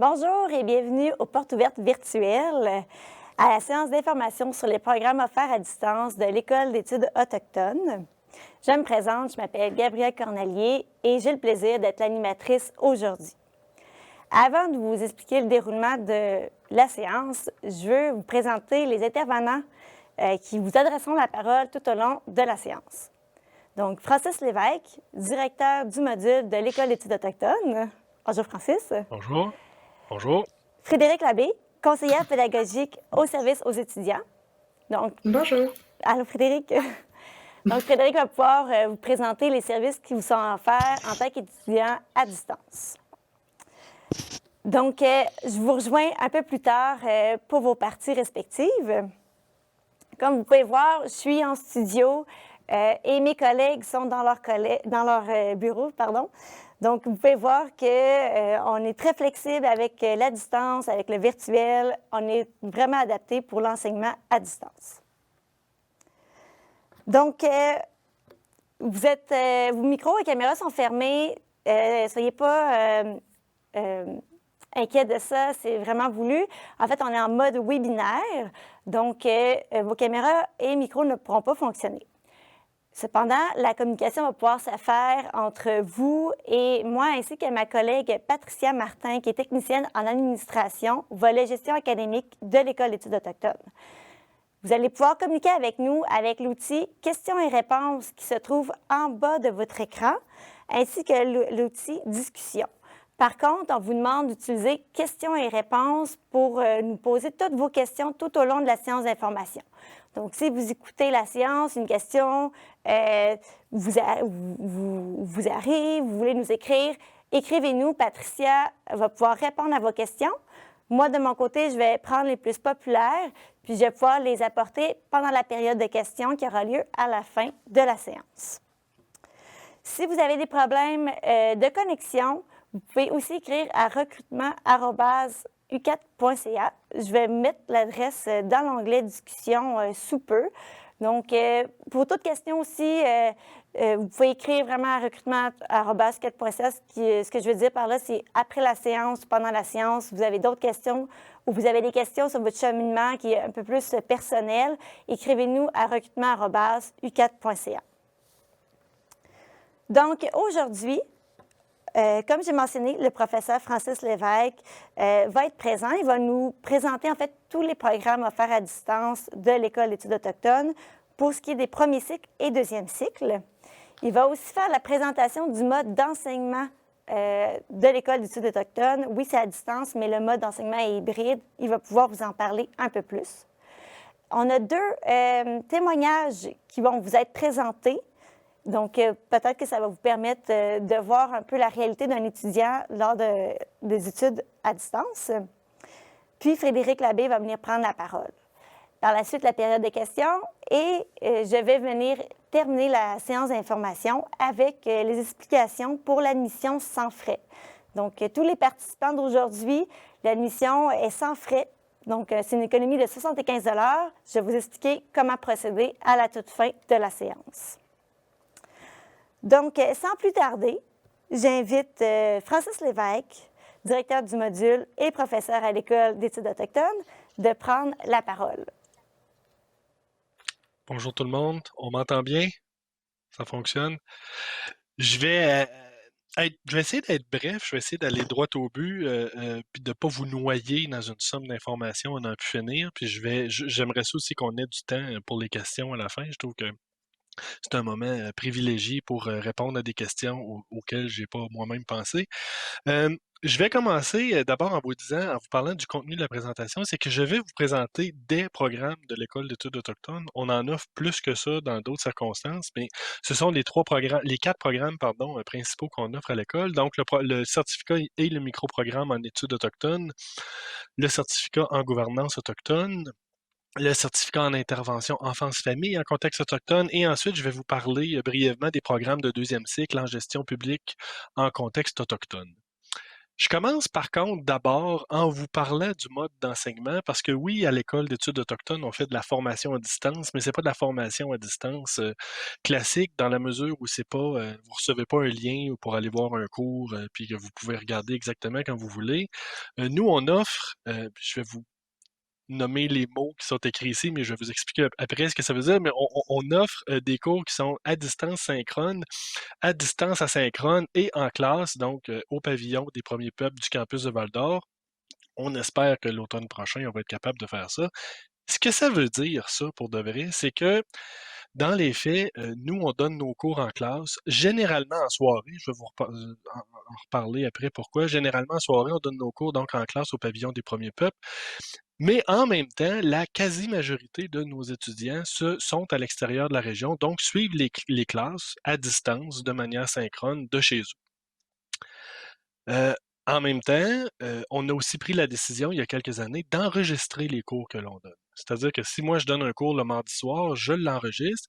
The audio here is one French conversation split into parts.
Bonjour et bienvenue aux Portes ouvertes virtuelles, à la séance d'information sur les programmes offerts à distance de l'École d'études autochtones. Je me présente, je m'appelle Gabrielle Cornelier et j'ai le plaisir d'être l'animatrice aujourd'hui. Avant de vous expliquer le déroulement de la séance, je veux vous présenter les intervenants qui vous adresseront la parole tout au long de la séance. Donc, Francis Lévesque, directeur du module de l'École d'études autochtones. Bonjour, Francis. Bonjour. Bonjour. Frédéric Labbé, conseillère pédagogique au service aux étudiants. Donc, Bonjour. allô Frédéric. Donc, Frédéric va pouvoir vous présenter les services qui vous sont offerts en tant qu'étudiant à distance. Donc, je vous rejoins un peu plus tard pour vos parties respectives. Comme vous pouvez voir, je suis en studio et mes collègues sont dans leur bureau. Donc, vous pouvez voir qu'on est très flexible avec la distance, avec le virtuel. On est vraiment adapté pour l'enseignement à distance. Donc, vos micros et caméras sont fermés. Soyez pas inquiets de ça, c'est vraiment voulu. En fait, on est en mode webinaire, donc vos caméras et micros ne pourront pas fonctionner. Cependant, la communication va pouvoir se faire entre vous et moi, ainsi que ma collègue Patricia Martin, qui est technicienne en administration, volet gestion académique de l'École d'études autochtones. Vous allez pouvoir communiquer avec nous avec l'outil questions et réponses qui se trouve en bas de votre écran, ainsi que l'outil discussion. Par contre, on vous demande d'utiliser questions et réponses pour nous poser toutes vos questions tout au long de la séance d'information. Donc, si vous écoutez la séance, une question vous arrive, vous voulez nous écrire, écrivez-nous. Patricia va pouvoir répondre à vos questions. Moi, de mon côté, je vais prendre les plus populaires, puis je vais pouvoir les apporter pendant la période de questions qui aura lieu à la fin de la séance. Si vous avez des problèmes de connexion, vous pouvez aussi écrire à recrutement@ucat.ca. Je vais mettre l'adresse dans l'onglet discussion sous peu. Donc, pour toute question aussi, vous pouvez écrire vraiment à recrutement@ucat.ca. Ce que je veux dire par là, c'est après la séance, pendant la séance, vous avez d'autres questions ou vous avez des questions sur votre cheminement qui est un peu plus personnel, écrivez-nous à recrutement@ucat.ca. Donc, aujourd'hui, comme j'ai mentionné, le professeur Francis Lévesque va être présent. Il va nous présenter en fait tous les programmes offerts à distance de l'École d'études autochtones pour ce qui est des premiers cycles et deuxième cycles. Il va aussi faire la présentation du mode d'enseignement de l'École d'études autochtones. Oui, c'est à distance, mais le mode d'enseignement est hybride. Il va pouvoir vous en parler un peu plus. On a deux témoignages qui vont vous être présentés. Donc, peut-être que ça va vous permettre de voir un peu la réalité d'un étudiant lors des études à distance. Puis, Frédéric Labbé va venir prendre la parole. Par la suite, la période de questions et je vais venir terminer la séance d'information avec les explications pour l'admission sans frais. Donc, tous les participants d'aujourd'hui, l'admission est sans frais. Donc, c'est une économie de 75 $. Je vais vous expliquer comment procéder à la toute fin de la séance. Donc, sans plus tarder, j'invite Francis Lévesque, directeur du module et professeur à l'École d'études autochtones, de prendre la parole. Bonjour tout le monde. On m'entend bien? Ça fonctionne? Je vais essayer d'être bref, je vais essayer d'aller droit au but, puis de ne pas vous noyer dans une somme d'informations à n'en plus finir. Puis j'aimerais ça aussi qu'on ait du temps pour les questions à la fin. Je trouve que c'est un moment privilégié pour répondre à des questions auxquelles je n'ai pas moi-même pensé. Je vais commencer d'abord en vous parlant du contenu de la présentation, c'est que je vais vous présenter des programmes de l'École d'études autochtones. On en offre plus que ça dans d'autres circonstances, mais ce sont les quatre programmes, principaux qu'on offre à l'école. Donc, le certificat et le microprogramme en études autochtones, le certificat en gouvernance autochtone, le certificat en intervention enfance-famille en contexte autochtone, et ensuite, je vais vous parler brièvement des programmes de deuxième cycle en gestion publique en contexte autochtone. Je commence par contre d'abord en vous parlant du mode d'enseignement parce que oui, à l'école d'études autochtones, on fait de la formation à distance, mais c'est pas de la formation à distance classique dans la mesure où c'est pas vous recevez pas un lien pour aller voir un cours puis que vous pouvez regarder exactement quand vous voulez. Nous, on offre, je vais vous nommer les mots qui sont écrits ici, mais je vais vous expliquer après ce que ça veut dire, mais on offre des cours qui sont à distance synchrone, à distance asynchrone et en classe, donc au pavillon des premiers peuples du campus de Val-d'Or. On espère que l'automne prochain, on va être capable de faire ça. Ce que ça veut dire, ça, pour de vrai, c'est que dans les faits, nous, on donne nos cours en classe, généralement en soirée. Je vais en reparler après pourquoi. Généralement en soirée, on donne nos cours donc en classe au pavillon des premiers peuples. Mais en même temps, la quasi-majorité de nos étudiants sont à l'extérieur de la région, donc suivent les classes à distance de manière synchrone de chez eux. En même temps, on a aussi pris la décision il y a quelques années d'enregistrer les cours que l'on donne. C'est-à-dire que si moi je donne un cours le mardi soir, je l'enregistre.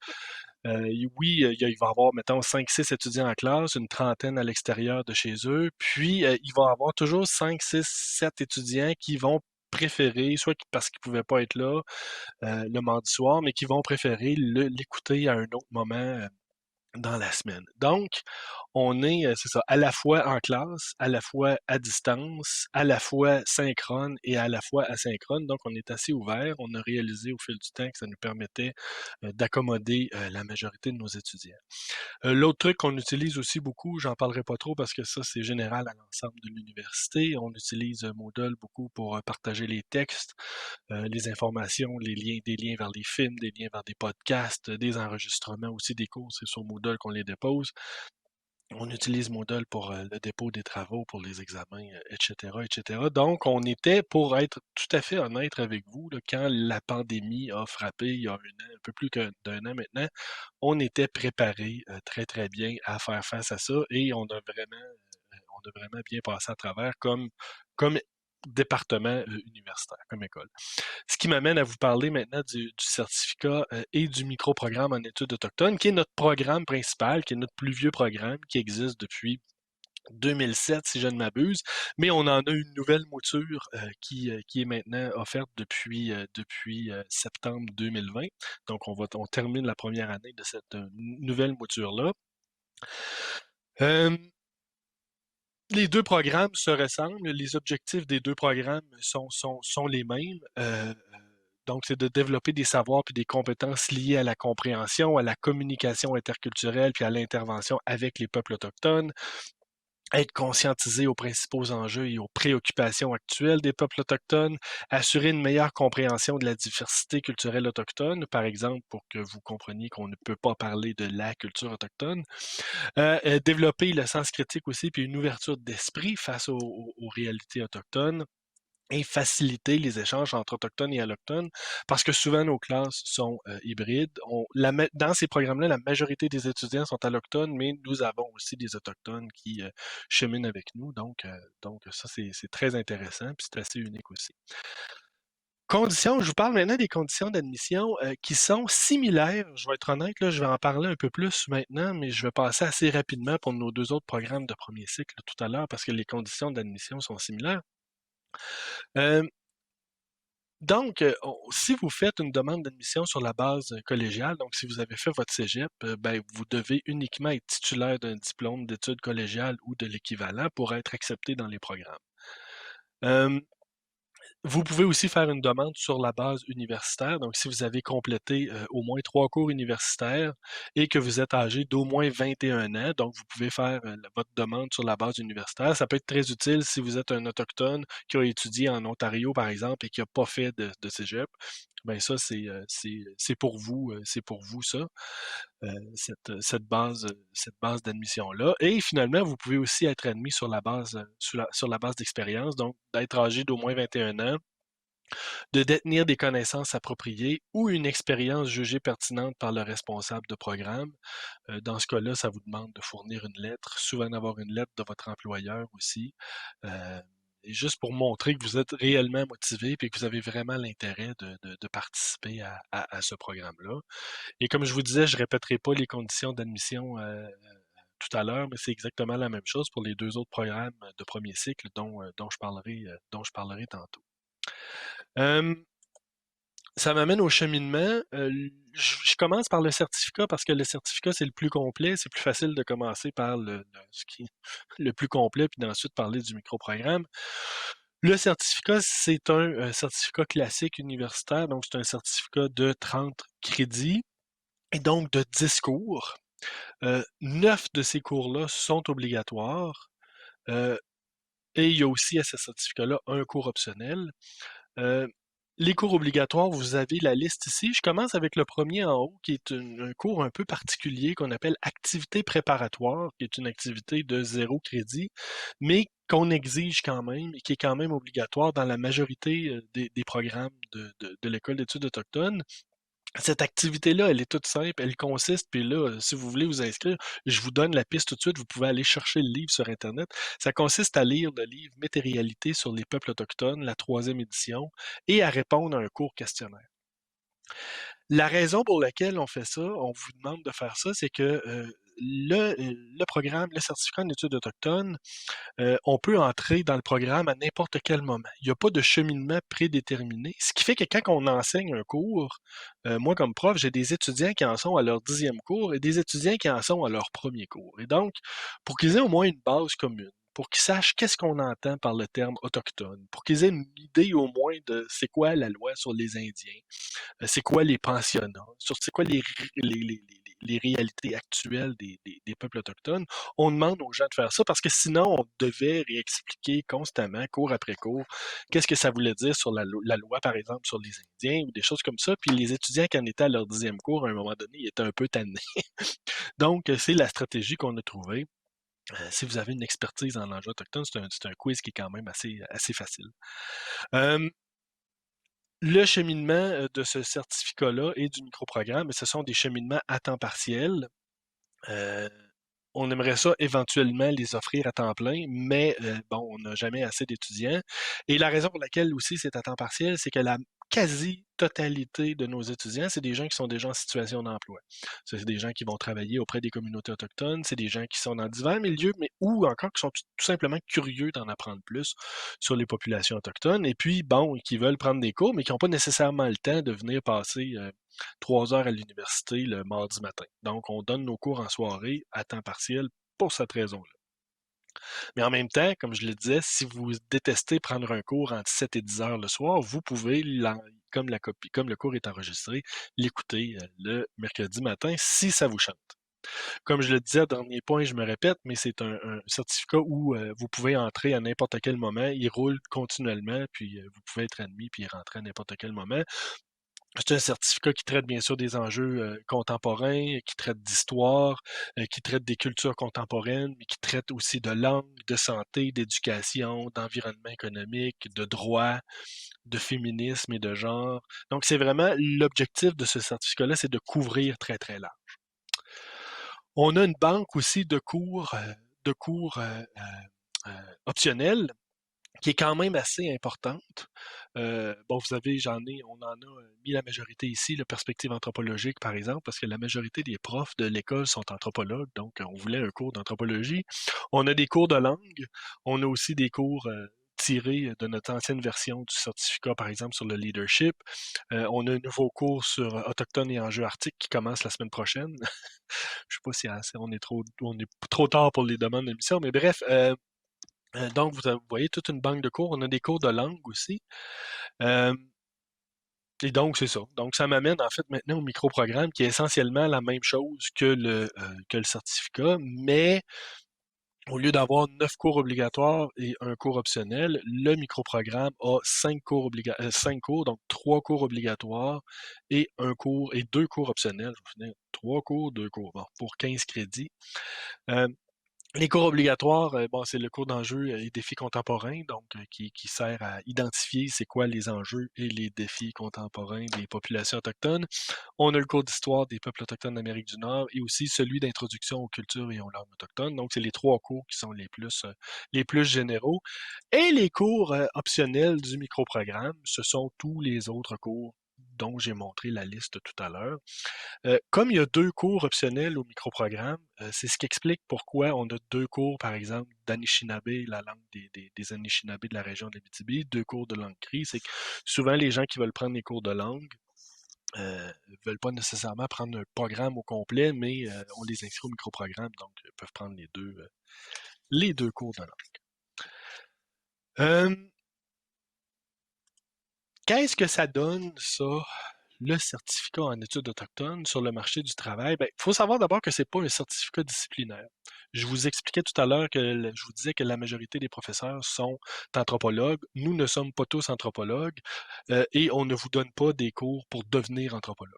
Oui, il va y avoir, mettons, 5-6 étudiants en classe, une trentaine à l'extérieur de chez eux. Puis, il va y avoir toujours 5, 6, 7 étudiants qui vont préférer, soit parce qu'ils ne pouvaient pas être là le mardi soir, mais qui vont préférer l'écouter à un autre moment dans la semaine. Donc, on est, c'est ça, à la fois en classe, à la fois à distance, à la fois synchrone et à la fois asynchrone. Donc, on est assez ouvert. On a réalisé au fil du temps que ça nous permettait d'accommoder la majorité de nos étudiants. L'autre truc qu'on utilise aussi beaucoup, j'en parlerai pas trop parce que ça, c'est général à l'ensemble de l'université. On utilise Moodle beaucoup pour partager les textes, les informations, les liens, des liens vers les films, des liens vers des podcasts, des enregistrements aussi des cours. C'est sur Moodle qu'on les dépose. On utilise Moodle pour le dépôt des travaux, pour les examens, etc., etc. Donc, on était, pour être tout à fait honnête avec vous, là, quand la pandémie a frappé il y a un peu plus d'un an maintenant, on était préparé très, très bien à faire face à ça et on a vraiment bien passé à travers comme département universitaire, comme école. Ce qui m'amène à vous parler maintenant du certificat et du micro-programme en études autochtones, qui est notre programme principal, qui est notre plus vieux programme, qui existe depuis 2007, si je ne m'abuse, mais on en a une nouvelle mouture qui est maintenant offerte depuis septembre 2020. Donc, on termine la première année de cette nouvelle mouture-là. Euh, les deux programmes se ressemblent, les objectifs des deux programmes sont les mêmes. Donc, c'est de développer des savoirs puis des compétences liées à la compréhension, à la communication interculturelle puis à l'intervention avec les peuples autochtones, être conscientisé aux principaux enjeux et aux préoccupations actuelles des peuples autochtones, assurer une meilleure compréhension de la diversité culturelle autochtone, par exemple, pour que vous compreniez qu'on ne peut pas parler de la culture autochtone, développer le sens critique aussi, puis une ouverture d'esprit face aux réalités autochtones et faciliter les échanges entre autochtones et allochtones, parce que souvent nos classes sont hybrides. Dans ces programmes-là, la majorité des étudiants sont allochtones, mais nous avons aussi des autochtones qui cheminent avec nous. Donc ça, c'est très intéressant, puis c'est assez unique aussi. Conditions, je vous parle maintenant des conditions d'admission qui sont similaires. Je vais être honnête, là, je vais en parler un peu plus maintenant, mais je vais passer assez rapidement pour nos deux autres programmes de premier cycle tout à l'heure parce que les conditions d'admission sont similaires. Euh, Donc, si vous faites une demande d'admission sur la base collégiale, donc si vous avez fait votre cégep, ben, vous devez uniquement être titulaire d'un diplôme d'études collégiales ou de l'équivalent pour être accepté dans les programmes. Euh, Vous pouvez aussi faire une demande sur la base universitaire. Donc, si vous avez complété au moins 3 cours universitaires et que vous êtes âgé d'au moins 21 ans, donc vous pouvez faire votre demande sur la base universitaire. Ça peut être très utile si vous êtes un autochtone qui a étudié en Ontario, par exemple, et qui n'a pas fait de cégep. Ben ça, c'est pour vous ça, cette base d'admission-là. Et finalement, vous pouvez aussi être admis sur la base d'expérience, donc d'être âgé d'au moins 21 ans, de détenir des connaissances appropriées ou une expérience jugée pertinente par le responsable de programme. Dans ce cas-là, ça vous demande de fournir une lettre, souvent d'avoir une lettre de votre employeur aussi. Et juste pour montrer que vous êtes réellement motivé et que vous avez vraiment l'intérêt de participer à ce programme-là. Et comme je vous disais, je ne répéterai pas les conditions d'admission tout à l'heure, mais c'est exactement la même chose pour les deux autres programmes de premier cycle dont je parlerai tantôt. Euh, Ça m'amène au cheminement. Je commence par le certificat parce que le certificat, c'est le plus complet. C'est plus facile de commencer par ce qui est le plus complet, puis d'ensuite parler du microprogramme. Le certificat, c'est un certificat classique universitaire, donc c'est un certificat de 30 crédits et donc de 10 cours. 9 de ces cours-là sont obligatoires. Euh, et il y a aussi à ce certificat-là un cours optionnel. Euh, les cours obligatoires, vous avez la liste ici. Je commence avec le premier en haut, qui est un cours un peu particulier qu'on appelle activité préparatoire, qui est une activité de 0 crédit, mais qu'on exige quand même et qui est quand même obligatoire dans la majorité des programmes de l'École d'études autochtones. Cette activité-là, elle est toute simple. Elle consiste, puis là, si vous voulez vous inscrire, je vous donne la piste tout de suite. Vous pouvez aller chercher le livre sur Internet. Ça consiste à lire le livre Matérialité sur les peuples autochtones, la troisième édition, et à répondre à un court questionnaire. La raison pour laquelle on fait ça, on vous demande de faire ça, c'est que le programme, le certificat en études autochtones, on peut entrer dans le programme à n'importe quel moment. Il n'y a pas de cheminement prédéterminé, ce qui fait que quand on enseigne un cours, moi comme prof, j'ai des étudiants qui en sont à leur 10e cours et des étudiants qui en sont à leur premier cours. Et donc, pour qu'ils aient au moins une base commune, pour qu'ils sachent qu'est-ce qu'on entend par le terme autochtone, pour qu'ils aient une idée au moins de c'est quoi la loi sur les Indiens, c'est quoi les pensionnats, sur c'est quoi les réalités actuelles des peuples autochtones. On demande aux gens de faire ça parce que sinon, on devait réexpliquer constamment, cours après cours, qu'est-ce que ça voulait dire sur la loi, par exemple, sur les Indiens ou des choses comme ça. Puis les étudiants qui en étaient à leur 10e cours, à un moment donné, ils étaient un peu tannés. Donc, c'est la stratégie qu'on a trouvée. Si vous avez une expertise en langue autochtone, c'est un quiz qui est quand même assez facile. Euh, le cheminement de ce certificat-là et du microprogramme, ce sont des cheminements à temps partiel. Euh, on aimerait ça éventuellement les offrir à temps plein, mais bon, on n'a jamais assez d'étudiants. Et la raison pour laquelle aussi c'est à temps partiel, c'est que la quasi-totalité de nos étudiants, c'est des gens qui sont déjà en situation d'emploi. C'est des gens qui vont travailler auprès des communautés autochtones, c'est des gens qui sont dans divers milieux, mais ou encore qui sont tout simplement curieux d'en apprendre plus sur les populations autochtones, et puis, bon, qui veulent prendre des cours, mais qui n'ont pas nécessairement le temps de venir passer 3 heures à l'université le mardi matin. Donc, on donne nos cours en soirée à temps partiel pour cette raison-là. Mais en même temps, comme je le disais, si vous détestez prendre un cours entre 7 et 10 heures le soir, vous pouvez, comme le cours est enregistré, l'écouter le mercredi matin si ça vous chante. Comme je le disais, dernier point, je me répète, mais c'est un certificat où vous pouvez entrer à n'importe quel moment. Il roule continuellement, puis vous pouvez être admis puis rentrer à n'importe quel moment. C'est un certificat qui traite bien sûr des enjeux contemporains, qui traite d'histoire, qui traite des cultures contemporaines, mais qui traite aussi de langue, de santé, d'éducation, d'environnement économique, de droit, de féminisme et de genre. Donc c'est vraiment l'objectif de ce certificat-là, c'est de couvrir très très large. On a une banque aussi de cours optionnels qui est quand même assez importante. Bon, on en a mis la majorité ici, la perspective anthropologique, par exemple, parce que la majorité des profs de l'école sont anthropologues, donc on voulait un cours d'anthropologie. On a des cours de langue, on a aussi des cours tirés de notre ancienne version du certificat, par exemple, sur le leadership. On a un nouveau cours sur Autochtones et enjeux arctiques qui commence la semaine prochaine. Je sais pas si on est trop tard pour les demandes d'émission, mais bref, donc, vous voyez toute une banque de cours. On a des cours de langue aussi. Euh, et donc, c'est ça. Donc, ça m'amène en fait maintenant au microprogramme qui est essentiellement la même chose que le certificat, mais au lieu d'avoir 9 cours obligatoires et un cours optionnel, le microprogramme a 5 cours, donc 3 cours obligatoires et un cours et 2 cours optionnels. Je vais finir 3 cours, 2 cours, bon, pour 15 crédits. Euh, Les cours obligatoires, bon, c'est le cours d'enjeux et défis contemporains, donc qui sert à identifier c'est quoi les enjeux et les défis contemporains des populations autochtones. On a le cours d'histoire des peuples autochtones d'Amérique du Nord et aussi celui d'introduction aux cultures et aux langues autochtones. Donc, c'est les 3 cours qui sont les plus généraux. Et les cours optionnels du microprogramme, ce sont tous les autres cours dont j'ai montré la liste tout à l'heure. Comme il y a 2 cours optionnels au microprogramme, c'est ce qui explique pourquoi on a 2 cours, par exemple, d'Anishinaabe, la langue des Anishinaabe de la région de l'Abitibi, 2 cours de langue cri. C'est que souvent, les gens qui veulent prendre les cours de langue ne veulent pas nécessairement prendre un programme au complet, mais on les inscrit au microprogramme, donc ils peuvent prendre les deux cours de langue. Qu'est-ce que ça donne, ça, le certificat en études autochtones sur le marché du travail? Il faut savoir d'abord que ce n'est pas un certificat disciplinaire. Je vous expliquais tout à l'heure je vous disais que la majorité des professeurs sont anthropologues. Nous ne sommes pas tous anthropologues et on ne vous donne pas des cours pour devenir anthropologue.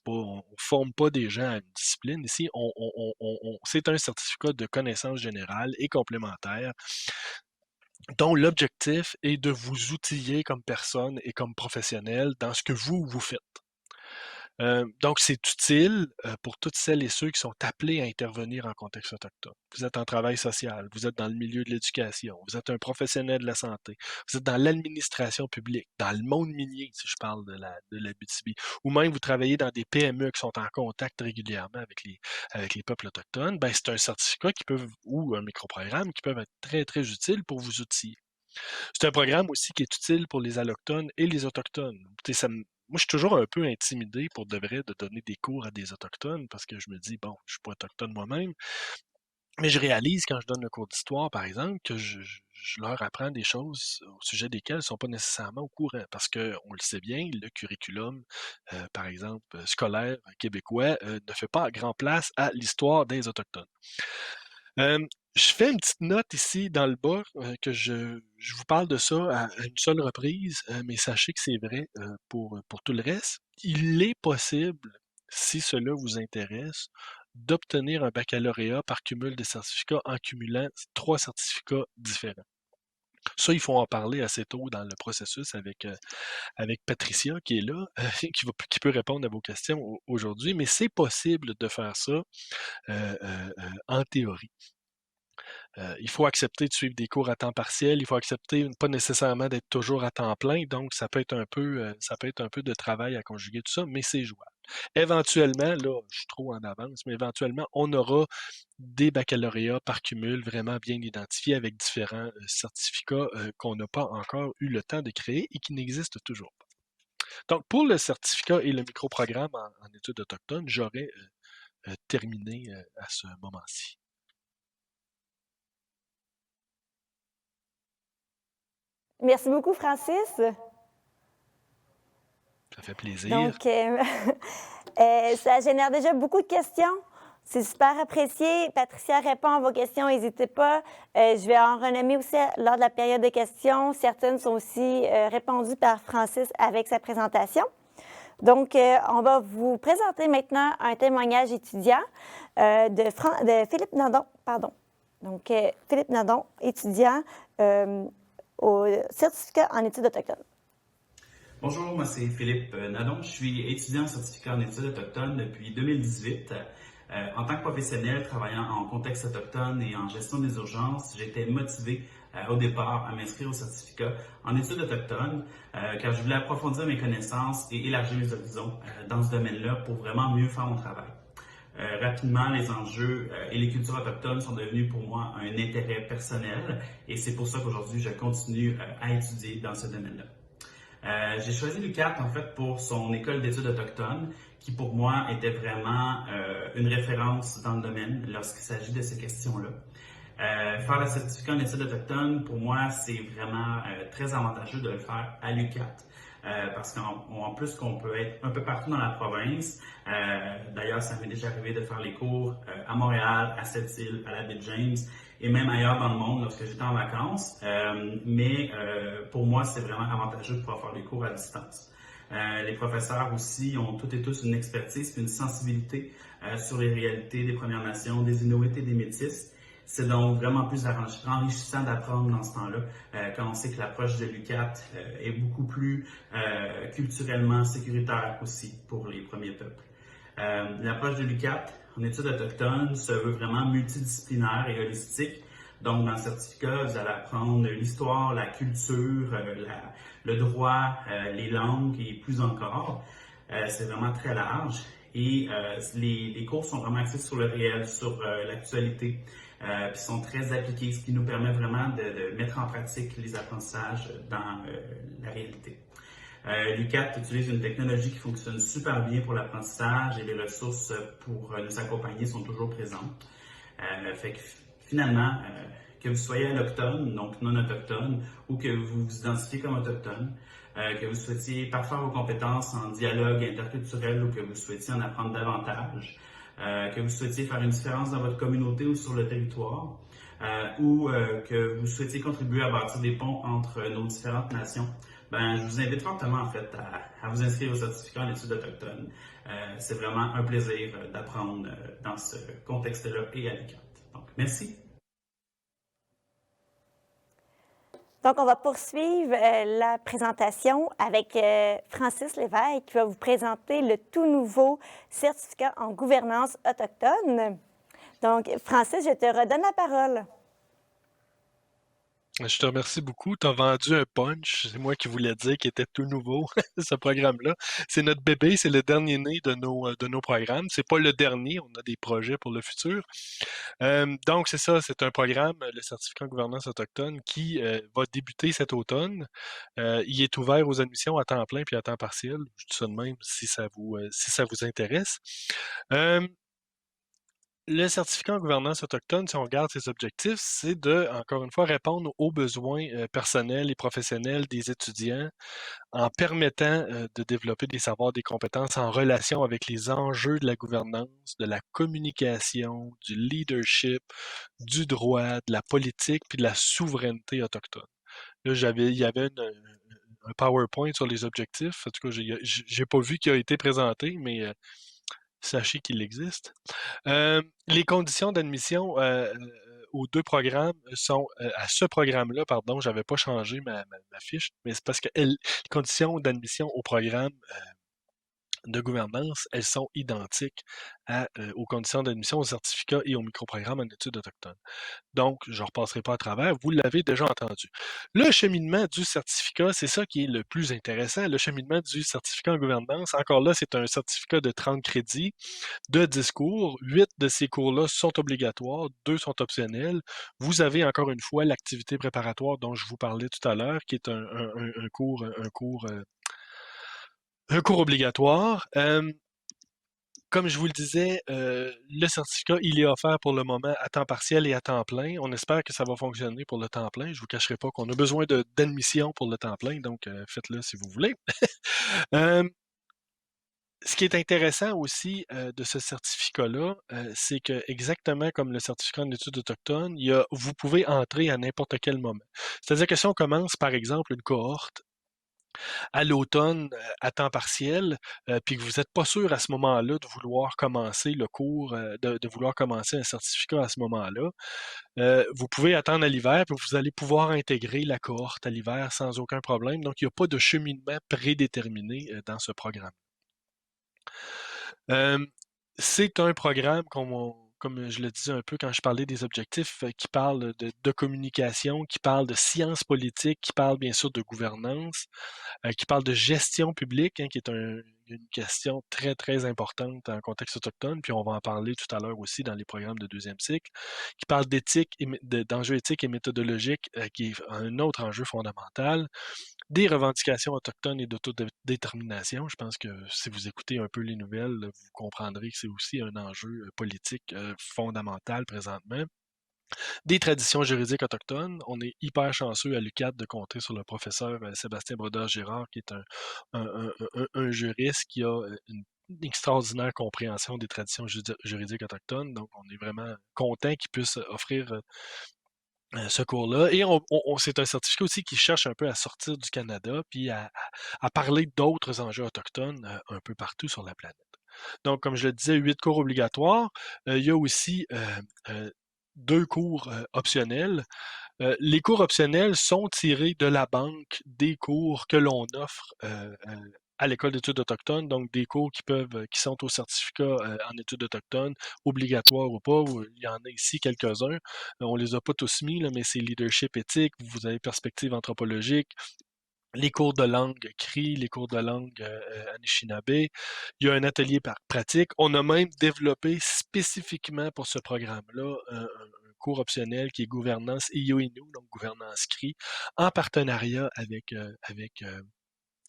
On ne forme pas des gens à une discipline. Ici, c'est un certificat de connaissances générales et complémentaires dont l'objectif est de vous outiller comme personne et comme professionnel dans ce que vous faites. Donc, c'est utile pour toutes celles et ceux qui sont appelés à intervenir en contexte autochtone. Vous êtes en travail social, vous êtes dans le milieu de l'éducation, vous êtes un professionnel de la santé, vous êtes dans l'administration publique, dans le monde minier, si je parle de l'Abitibi, ou même vous travaillez dans des PME qui sont en contact régulièrement avec les peuples autochtones, ben, c'est un certificat ou un microprogramme qui peuvent être très, très utiles pour vous outiller. C'est un programme aussi qui est utile pour les allochtones et les autochtones. Moi, je suis toujours un peu intimidé pour de vrai de donner des cours à des autochtones parce que je me dis, bon, je suis pas autochtone moi-même, mais je réalise quand je donne le cours d'histoire, par exemple, que je leur apprends des choses au sujet desquelles ils ne sont pas nécessairement au courant parce que, on le sait bien, le curriculum, par exemple, scolaire québécois, ne fait pas grand place à l'histoire des Autochtones. Je fais une petite note ici dans le bas que je vous parle de ça à une seule reprise, mais sachez que c'est vrai pour tout le reste. Il est possible, si cela vous intéresse, d'obtenir un baccalauréat par cumul des certificats en cumulant 3 certificats différents. Ça, il faut en parler assez tôt dans le processus avec Patricia qui est là, qui peut répondre à vos questions aujourd'hui, mais c'est possible de faire ça en théorie. Il faut accepter de suivre des cours à temps partiel, il faut accepter pas nécessairement d'être toujours à temps plein, donc ça peut être un peu de travail à conjuguer tout ça, mais c'est jouable. Éventuellement, là, je suis trop en avance, mais éventuellement, on aura des baccalauréats par cumul vraiment bien identifiés avec différents certificats qu'on n'a pas encore eu le temps de créer et qui n'existent toujours pas. Donc, pour le certificat et le microprogramme en études autochtones, j'aurais terminé à ce moment-ci. Merci beaucoup, Francis. Ça fait plaisir. Donc, ça génère déjà beaucoup de questions. C'est super apprécié. Patricia répond à vos questions, n'hésitez pas. Je vais en renommer aussi lors de la période de questions. Certaines sont aussi répondues par Francis avec sa présentation. Donc, on va vous présenter maintenant un témoignage étudiant de Philippe Nadon. Pardon. Donc, Philippe Nadon, étudiant au certificat en études autochtones. Bonjour, moi c'est Philippe Nadon. Je suis étudiant en certificat en études autochtones depuis 2018. En tant que professionnel travaillant en contexte autochtone et en gestion des urgences, j'ai été motivé au départ à m'inscrire au certificat en études autochtones car je voulais approfondir mes connaissances et élargir mes horizons dans ce domaine-là pour vraiment mieux faire mon travail. Rapidement, les enjeux et les cultures autochtones sont devenus pour moi un intérêt personnel et c'est pour ça qu'aujourd'hui je continue à étudier dans ce domaine-là. J'ai choisi l'UQAT en fait pour son école d'études autochtones qui pour moi était vraiment une référence dans le domaine lorsqu'il s'agit de ces questions-là. Faire le certificat en études autochtones, pour moi, c'est vraiment très avantageux de le faire à l'UQAT. Parce qu'en plus qu'on peut être un peu partout dans la province, d'ailleurs ça m'est déjà arrivé de faire les cours à Montréal, à Sept-Îles, à la baie James et même ailleurs dans le monde lorsque j'étais en vacances, mais pour moi c'est vraiment avantageux de pouvoir faire les cours à distance. Les professeurs aussi ont toutes et tous une expertise et une sensibilité sur les réalités des Premières Nations, des Inuits et des Métis. C'est donc vraiment plus enrichissant d'apprendre dans ce temps-là, quand on sait que l'approche de l'UQAT est beaucoup plus culturellement sécuritaire aussi pour les premiers peuples. L'approche de l'UQAT en études autochtones se veut vraiment multidisciplinaire et holistique, Donc, dans le certificat, vous allez apprendre l'histoire, la culture, le droit, les langues et plus encore. C'est vraiment très large. Et les cours sont vraiment axés sur le réel, sur l'actualité, puis sont très appliqués, ce qui nous permet vraiment de mettre en pratique les apprentissages dans la réalité. L'UQAT utilise une technologie qui fonctionne super bien pour l'apprentissage et les ressources pour nous accompagner sont toujours présentes. Fait que finalement, que vous soyez alloctone, donc non autochtone, ou que vous vous identifiez comme autochtone, que vous souhaitiez parfaire vos compétences en dialogue interculturel ou que vous souhaitiez en apprendre davantage, que vous souhaitiez faire une différence dans votre communauté ou sur le territoire, ou que vous souhaitiez contribuer à bâtir des ponts entre nos différentes nations, ben, je vous invite fortement en fait à vous inscrire au certificat en études autochtones. C'est vraiment un plaisir d'apprendre dans ce contexte-là et à l'UQAT. Donc, merci. Donc, on va poursuivre la présentation avec Francis Lévesque qui va vous présenter le tout nouveau certificat en gouvernance autochtone. Donc, Francis, je te redonne la parole. Je te remercie beaucoup. Tu as vendu un punch. C'est moi qui voulais dire qu'il était tout nouveau, ce programme-là. C'est notre bébé, c'est le dernier né de nos programmes. C'est pas le dernier, on a des projets pour le futur. Donc, c'est ça, c'est un programme, le certificat en gouvernance autochtone, qui va débuter cet automne. Il est ouvert aux admissions à temps plein puis à temps partiel. Je dis ça de même si ça vous intéresse. Le certificat en gouvernance autochtone, si on regarde ses objectifs, c'est de, encore une fois, répondre aux besoins personnels et professionnels des étudiants en permettant de développer des savoirs, des compétences en relation avec les enjeux de la gouvernance, de la communication, du leadership, du droit, de la politique, puis de la souveraineté autochtone. Là, il y avait un PowerPoint sur les objectifs. En tout cas, j'ai pas vu qu'il a été présenté, mais sachez qu'il existe. Les conditions d'admission aux deux programmes sont à ce programme-là, pardon, j'avais pas changé ma fiche, mais c'est parce que les conditions d'admission au programme de gouvernance, elles sont identiques aux conditions d'admission au certificat et au microprogramme en études autochtones. Donc, je ne repasserai pas à travers, vous l'avez déjà entendu. Le cheminement du certificat, c'est ça qui est le plus intéressant. Le cheminement du certificat en gouvernance, encore là, c'est un certificat de 30 crédits de 10 cours. 8 de ces cours-là sont obligatoires, 2 sont optionnels. Vous avez encore une fois l'activité préparatoire dont je vous parlais tout à l'heure, qui est un cours obligatoire. Comme je vous le disais, le certificat, il est offert pour le moment à temps partiel et à temps plein. On espère que ça va fonctionner pour le temps plein. Je ne vous cacherai pas qu'on a besoin d'admission pour le temps plein, donc faites-le si vous voulez. Ce qui est intéressant aussi de ce certificat-là, c'est que exactement comme le certificat en études autochtones, vous pouvez entrer à n'importe quel moment. C'est-à-dire que si on commence, par exemple, une cohorte à l'automne à temps partiel, puis que vous n'êtes pas sûr à ce moment-là de vouloir commencer le cours, de vouloir commencer un certificat à ce moment-là, vous pouvez attendre à l'hiver, puis vous allez pouvoir intégrer la cohorte à l'hiver sans aucun problème. Donc, il n'y a pas de cheminement prédéterminé dans ce programme. C'est un programme, comme je le disais un peu quand je parlais des objectifs, qui parle de communication, qui parle de sciences politiques, qui parle bien sûr de gouvernance, qui parle de gestion publique, hein, qui est une question très, très importante en contexte autochtone, puis on va en parler tout à l'heure aussi dans les programmes de deuxième cycle, qui parle d'éthique, d'enjeux éthiques et méthodologiques, qui est un autre enjeu fondamental, des revendications autochtones et d'autodétermination. Je pense que si vous écoutez un peu les nouvelles, vous comprendrez que c'est aussi un enjeu politique fondamental présentement. Des traditions juridiques autochtones. On est hyper chanceux à l'UQAT de compter sur le professeur Sébastien Brodeur-Girard, qui est un juriste qui a une extraordinaire compréhension des traditions juridiques autochtones. Donc, on est vraiment content qu'il puisse offrir ce cours-là. Et c'est un certificat aussi qui cherche un peu à sortir du Canada puis à parler d'autres enjeux autochtones un peu partout sur la planète. Donc, comme je le disais, 8 cours obligatoires. Il y a aussi 2 cours optionnels. Les cours optionnels sont tirés de la banque des cours que l'on offre à l'École d'études autochtones, donc des cours qui sont au certificat en études autochtones, obligatoires ou pas. Il y en a ici quelques-uns. On les a pas tous mis, là, mais c'est leadership éthique, vous avez perspective anthropologique, les cours de langue cri, les cours de langue Anishinaabe. Il y a un atelier pratique. On a même développé spécifiquement pour ce programme-là un cours optionnel qui est gouvernance Ioinu, donc gouvernance CRI, en partenariat avec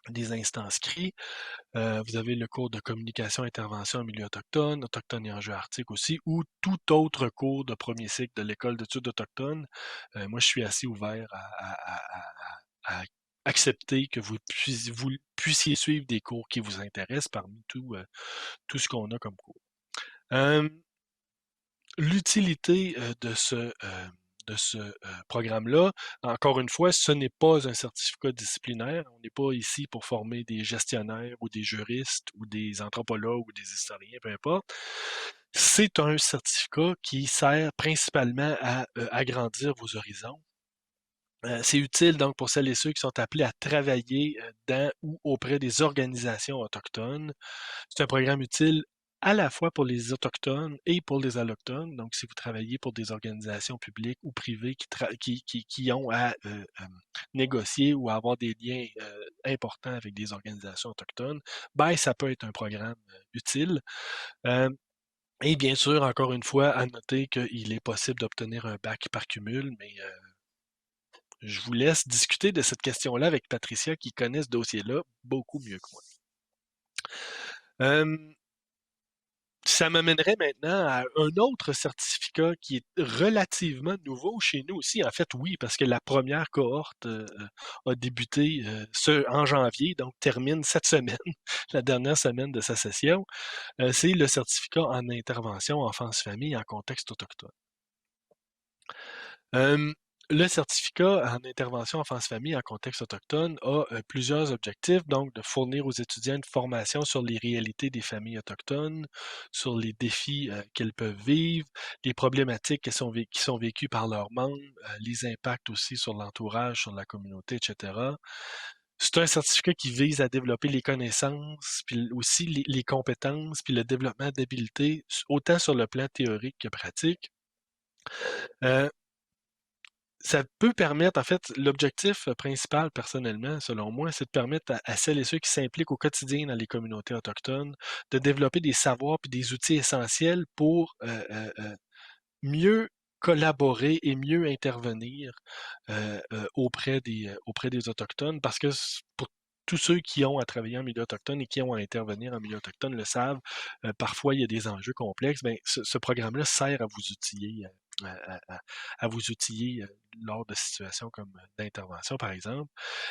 des instances CRI. Vous avez le cours de communication et intervention en milieu autochtone, autochtone et enjeux arctiques aussi, ou tout autre cours de premier cycle de l'École d'études autochtones. Moi, je suis assez ouvert à accepter que vous puissiez suivre des cours qui vous intéressent parmi tout ce qu'on a comme cours. L'utilité de ce programme-là, encore une fois, ce n'est pas un certificat disciplinaire. On n'est pas ici pour former des gestionnaires ou des juristes ou des anthropologues ou des historiens, peu importe. C'est un certificat qui sert principalement à agrandir vos horizons. C'est utile donc pour celles et ceux qui sont appelés à travailler dans ou auprès des organisations autochtones. C'est un programme utile à la fois pour les Autochtones et pour les Allochtones. Donc, si vous travaillez pour des organisations publiques ou privées qui ont à négocier ou à avoir des liens importants avec des organisations autochtones, ben, ça peut être un programme utile. Et bien sûr, encore une fois, à noter qu'il est possible d'obtenir un bac par cumul, mais je vous laisse discuter de cette question-là avec Patricia qui connaît ce dossier-là beaucoup mieux que moi. Ça m'amènerait maintenant à un autre certificat qui est relativement nouveau chez nous aussi. En fait, oui, parce que la première cohorte a débuté en janvier, donc termine cette semaine, la dernière semaine de sa session. C'est le certificat en intervention enfance-famille en contexte autochtone. Le certificat en intervention enfance-famille en contexte autochtone a plusieurs objectifs, donc de fournir aux étudiants une formation sur les réalités des familles autochtones, sur les défis qu'elles peuvent vivre, les problématiques qui sont vécues par leurs membres, les impacts aussi sur l'entourage, sur la communauté, etc. C'est un certificat qui vise à développer les connaissances, puis aussi les compétences, puis le développement d'habiletés, autant sur le plan théorique que pratique. Ça peut permettre, en fait, l'objectif principal, personnellement, selon moi, c'est de permettre à celles et ceux qui s'impliquent au quotidien dans les communautés autochtones de développer des savoirs puis des outils essentiels pour mieux collaborer et mieux intervenir auprès des Autochtones, parce que pour tous ceux qui ont à travailler en milieu autochtone et qui ont à intervenir en milieu autochtone le savent, parfois il y a des enjeux complexes. Ben, ce programme-là sert à vous outiller à vous outiller lors de situations comme d'intervention, par exemple,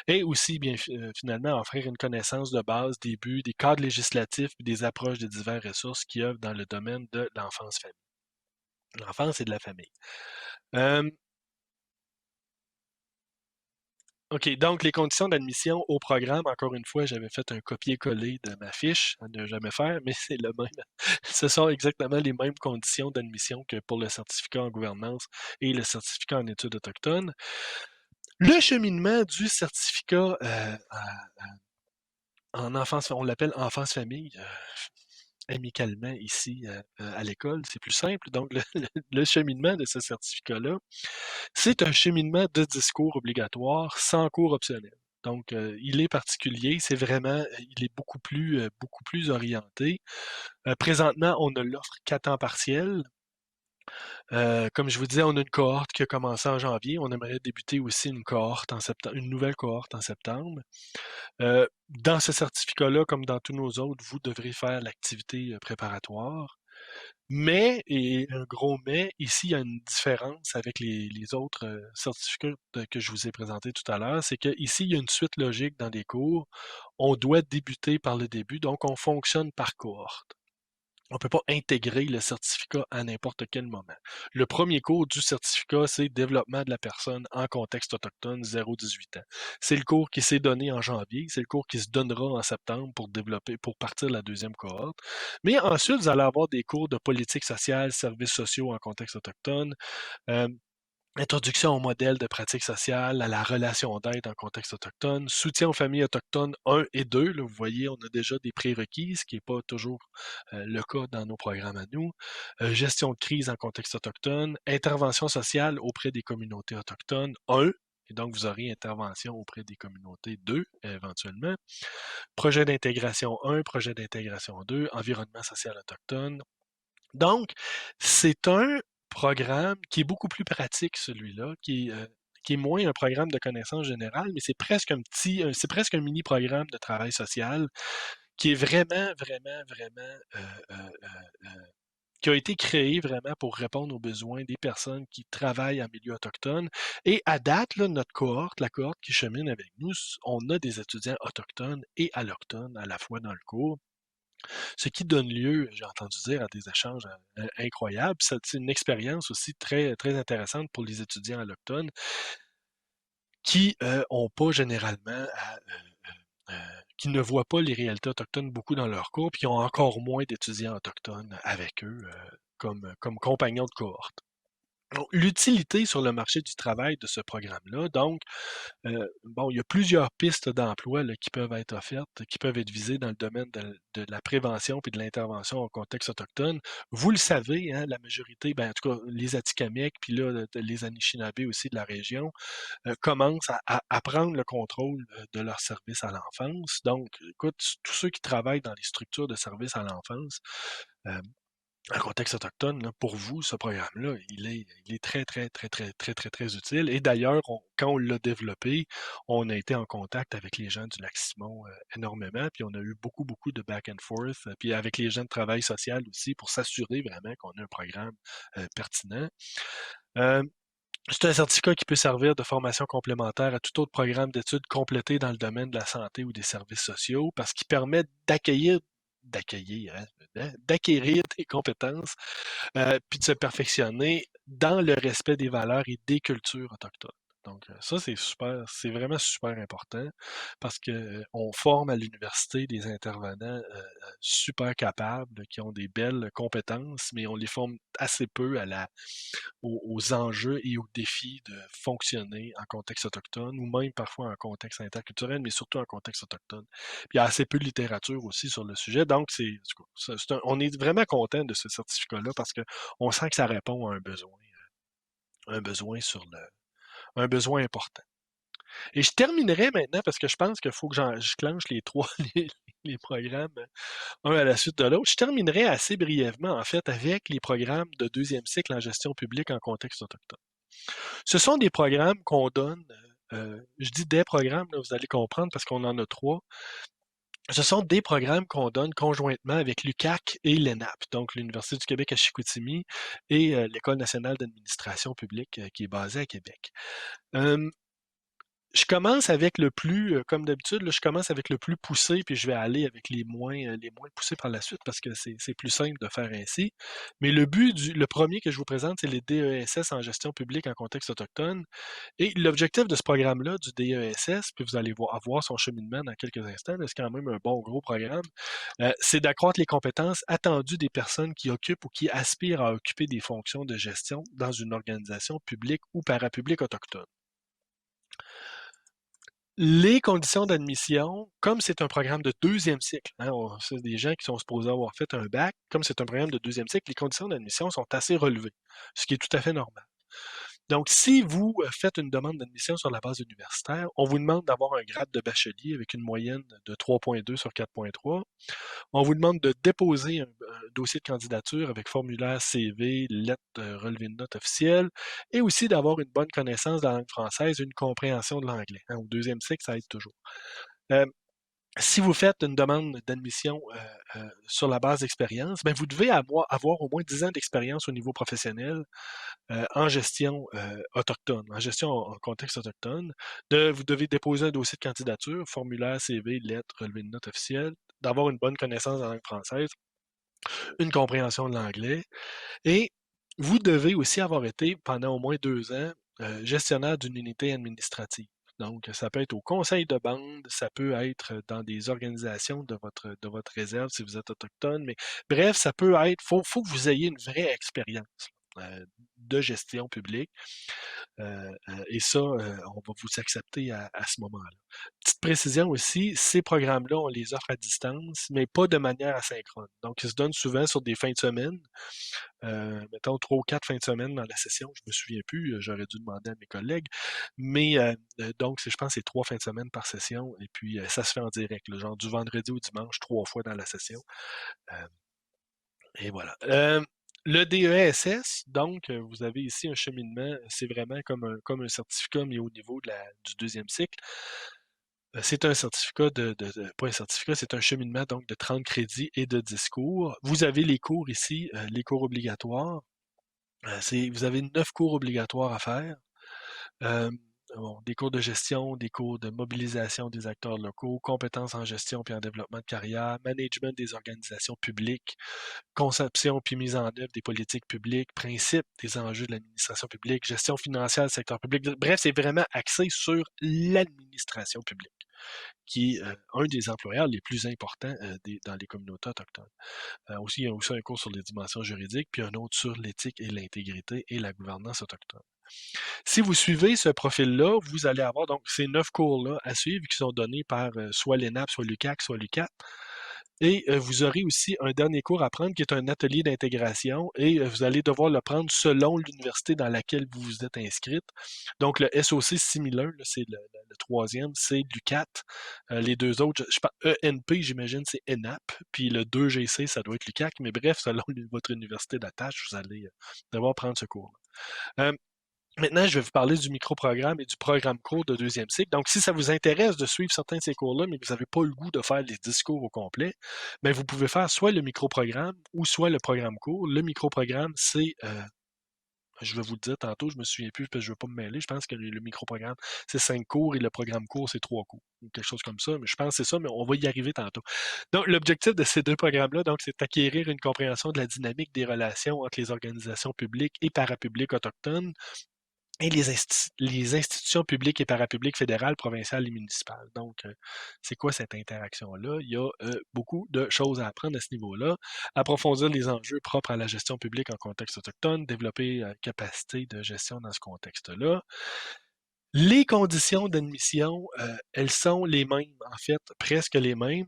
et aussi, bien finalement, offrir une connaissance de base des buts, des cadres législatifs et des approches des diverses ressources qui œuvrent dans le domaine de l'enfance-famille. L'enfance et de la famille. OK, donc les conditions d'admission au programme, encore une fois, j'avais fait un copier-coller de ma fiche à ne jamais faire, mais c'est le même. Ce sont exactement les mêmes conditions d'admission que pour le certificat en gouvernance et le certificat en études autochtones. Le cheminement du certificat en enfance, on l'appelle enfance-famille, amicalement ici à l'école, c'est plus simple. Donc, le cheminement de ce certificat-là, c'est un cheminement de discours obligatoire sans cours optionnel. Donc, il est particulier, c'est vraiment, il est beaucoup plus orienté. Présentement, on ne l'offre qu'à temps partiel. Comme je vous disais, on a une cohorte qui a commencé en janvier. On aimerait débuter aussi une cohorte en septembre, une nouvelle cohorte en septembre. Dans ce certificat-là, comme dans tous nos autres, vous devrez faire l'activité préparatoire. Mais, et un gros mais, ici, il y a une différence avec les autres certificats que je vous ai présentés tout à l'heure, c'est qu'ici, il y a une suite logique dans les cours. On doit débuter par le début, donc on fonctionne par cohorte. On ne peut pas intégrer le certificat à n'importe quel moment. Le premier cours du certificat, c'est développement de la personne en contexte autochtone 0-18 ans. C'est le cours qui s'est donné en janvier, c'est le cours qui se donnera en septembre pour partir la deuxième cohorte. Mais ensuite, vous allez avoir des cours de politique sociale, services sociaux en contexte autochtone, Introduction au modèle de pratique sociale, à la relation d'aide en contexte autochtone, soutien aux familles autochtones 1 et 2. Là, vous voyez, on a déjà des prérequis, ce qui n'est pas toujours le cas dans nos programmes à nous. Gestion de crise en contexte autochtone, intervention sociale auprès des communautés autochtones 1. Et donc, vous aurez intervention auprès des communautés 2, éventuellement. Projet d'intégration 1, projet d'intégration 2, environnement social autochtone. Donc, c'est un programme qui est beaucoup plus pratique, celui-là, qui est moins un programme de connaissances générales, mais c'est presque un mini-programme de travail social qui est vraiment, vraiment, vraiment, qui a été créé vraiment pour répondre aux besoins des personnes qui travaillent en milieu autochtone. Et à date, là, notre cohorte, la cohorte qui chemine avec nous, on a des étudiants autochtones et allochtones à la fois dans le cours. Ce qui donne lieu, j'ai entendu dire, à des échanges incroyables. C'est une expérience aussi très, très intéressante pour les étudiants allochtones qui ont pas généralement qui ne voient pas les réalités autochtones beaucoup dans leurs cours, puis qui ont encore moins d'étudiants autochtones avec eux comme compagnons de cohorte. Donc, l'utilité sur le marché du travail de ce programme-là, donc, bon, il y a plusieurs pistes d'emploi là, qui peuvent être offertes, qui peuvent être visées dans le domaine de la prévention et de l'intervention au contexte autochtone. Vous le savez, hein, la majorité, ben, en tout cas, les Atikamekw, puis là, les Anishinabés aussi de la région, commencent à prendre le contrôle de leur service à l'enfance. Donc, écoute, tous ceux qui travaillent dans les structures de service à l'enfance, euh, en contexte autochtone, là, pour vous, ce programme-là, il est très, très, très, très, très, très, très utile. Et d'ailleurs, quand on l'a développé, on a été en contact avec les gens du Lac-Simon énormément, puis on a eu beaucoup, beaucoup de back and forth, puis avec les gens de travail social aussi, pour s'assurer vraiment qu'on a un programme pertinent. Euh, c'est un certificat qui peut servir de formation complémentaire à tout autre programme d'études complété dans le domaine de la santé ou des services sociaux, parce qu'il permet d'acquérir des compétences, puis de se perfectionner dans le respect des valeurs et des cultures autochtones. Donc, ça, c'est super, c'est vraiment super important parce que on forme à l'université des intervenants super capables, qui ont des belles compétences, mais on les forme assez peu aux enjeux et aux défis de fonctionner en contexte autochtone ou même parfois en contexte interculturel, mais surtout en contexte autochtone. Puis il y a assez peu de littérature aussi sur le sujet, donc on est vraiment content de ce certificat-là parce qu'on sent que ça répond à un besoin un besoin important. Et je terminerai maintenant parce que je pense qu'il faut que je clenche les trois les programmes un à la suite de l'autre. Je terminerai assez brièvement, en fait, avec les programmes de deuxième cycle en gestion publique en contexte autochtone. Ce sont des programmes qu'on donne, je dis des programmes, là, vous allez comprendre parce qu'on en a trois. Ce sont des programmes qu'on donne conjointement avec l'UQAC et l'ENAP, donc l'Université du Québec à Chicoutimi et l'École nationale d'administration publique qui est basée à Québec. Je commence avec le plus, comme d'habitude, là, je commence avec le plus poussé, puis je vais aller avec les moins poussés par la suite parce que c'est plus simple de faire ainsi. Mais le premier que je vous présente, c'est les DESS en gestion publique en contexte autochtone. Et l'objectif de ce programme-là, du DESS, puis vous allez avoir son cheminement dans quelques instants, c'est quand même un bon gros programme, c'est d'accroître les compétences attendues des personnes qui occupent ou qui aspirent à occuper des fonctions de gestion dans une organisation publique ou parapublique autochtone. Les conditions d'admission, comme c'est un programme de deuxième cycle, hein, c'est des gens qui sont supposés avoir fait un bac, comme c'est un programme de deuxième cycle, les conditions d'admission sont assez relevées, ce qui est tout à fait normal. Donc, si vous faites une demande d'admission sur la base universitaire, on vous demande d'avoir un grade de bachelier avec une moyenne de 3,2 sur 4,3. On vous demande de déposer un dossier de candidature avec formulaire CV, lettre relevé de notes officielle, et aussi d'avoir une bonne connaissance de la langue française et une compréhension de l'anglais. Hein, au deuxième cycle, ça aide toujours. Euh, si vous faites une demande d'admission sur la base d'expérience, ben vous devez avoir au moins 10 ans d'expérience au niveau professionnel en gestion autochtone, en gestion en contexte autochtone. Vous devez déposer un dossier de candidature, formulaire, CV, lettre, relevé de notes officielle, d'avoir une bonne connaissance de la langue française, une compréhension de l'anglais. Et vous devez aussi avoir été, pendant au moins 2 ans, gestionnaire d'une unité administrative. Donc, ça peut être au conseil de bande, ça peut être dans des organisations de votre réserve si vous êtes autochtone, mais bref, ça peut être, faut que vous ayez une vraie expérience de gestion publique. Et ça, on va vous accepter à ce moment-là. Petite précision aussi, ces programmes-là, on les offre à distance, mais pas de manière asynchrone. Donc, ils se donnent souvent sur des fins de semaine, mettons 3 ou 4 fins de semaine dans la session, je me souviens plus, j'aurais dû demander à mes collègues, mais donc, je pense que c'est 3 fins de semaine par session, et puis ça se fait en direct, là, genre du vendredi au dimanche, 3 fois dans la session. Euh, et voilà. Le DESS, donc, vous avez ici un cheminement, c'est vraiment comme un certificat, mais au niveau du deuxième cycle. C'est un certificat pas un certificat, c'est un cheminement donc de 30 crédits et de 10 cours. Vous avez les cours ici, les cours obligatoires. Vous avez 9 cours obligatoires à faire. Euh, bon, des cours de gestion, des cours de mobilisation des acteurs locaux, compétences en gestion puis en développement de carrière, management des organisations publiques, conception puis mise en œuvre des politiques publiques, principes des enjeux de l'administration publique, gestion financière du secteur public. Bref, c'est vraiment axé sur l'administration publique, qui est un des employeurs les plus importants dans les communautés autochtones. Aussi, il y a aussi un cours sur les dimensions juridiques, puis un autre sur l'éthique et l'intégrité et la gouvernance autochtone. Si vous suivez ce profil-là, vous allez avoir donc ces 9 cours-là à suivre qui sont donnés par soit l'ENAP, soit l'UQAC, soit l'UQAT. Et vous aurez aussi un dernier cours à prendre qui est un atelier d'intégration et vous allez devoir le prendre selon l'université dans laquelle vous vous êtes inscrite. Donc, le SOC 6001, là, c'est le troisième, c'est l'UQAT. Les deux autres, je pense, ENP, j'imagine, c'est ENAP. Puis le 2GC, ça doit être l'UQAC. Mais bref, selon votre université d'attache, vous allez devoir prendre ce cours-là. Maintenant, je vais vous parler du micro-programme et du programme court de deuxième cycle. Donc, si ça vous intéresse de suivre certains de ces cours-là, mais que vous n'avez pas le goût de faire les 10 cours au complet, bien, vous pouvez faire soit le micro-programme ou soit le programme court. Le micro-programme, c'est, je vais vous le dire tantôt, je me souviens plus parce que je ne veux pas me mêler. Je pense que le micro-programme, c'est 5 cours et le programme court, c'est 3 cours. Ou quelque chose comme ça. Mais je pense que c'est ça, mais on va y arriver tantôt. Donc, l'objectif de ces deux programmes-là, donc, c'est d'acquérir une compréhension de la dynamique des relations entre les organisations publiques et parapubliques autochtones et les institutions publiques et parapubliques fédérales, provinciales et municipales. Donc, c'est quoi cette interaction-là? Il y a beaucoup de choses à apprendre à ce niveau-là. Approfondir les enjeux propres à la gestion publique en contexte autochtone, développer capacité de gestion dans ce contexte-là. Les conditions d'admission, elles sont les mêmes, en fait, presque les mêmes.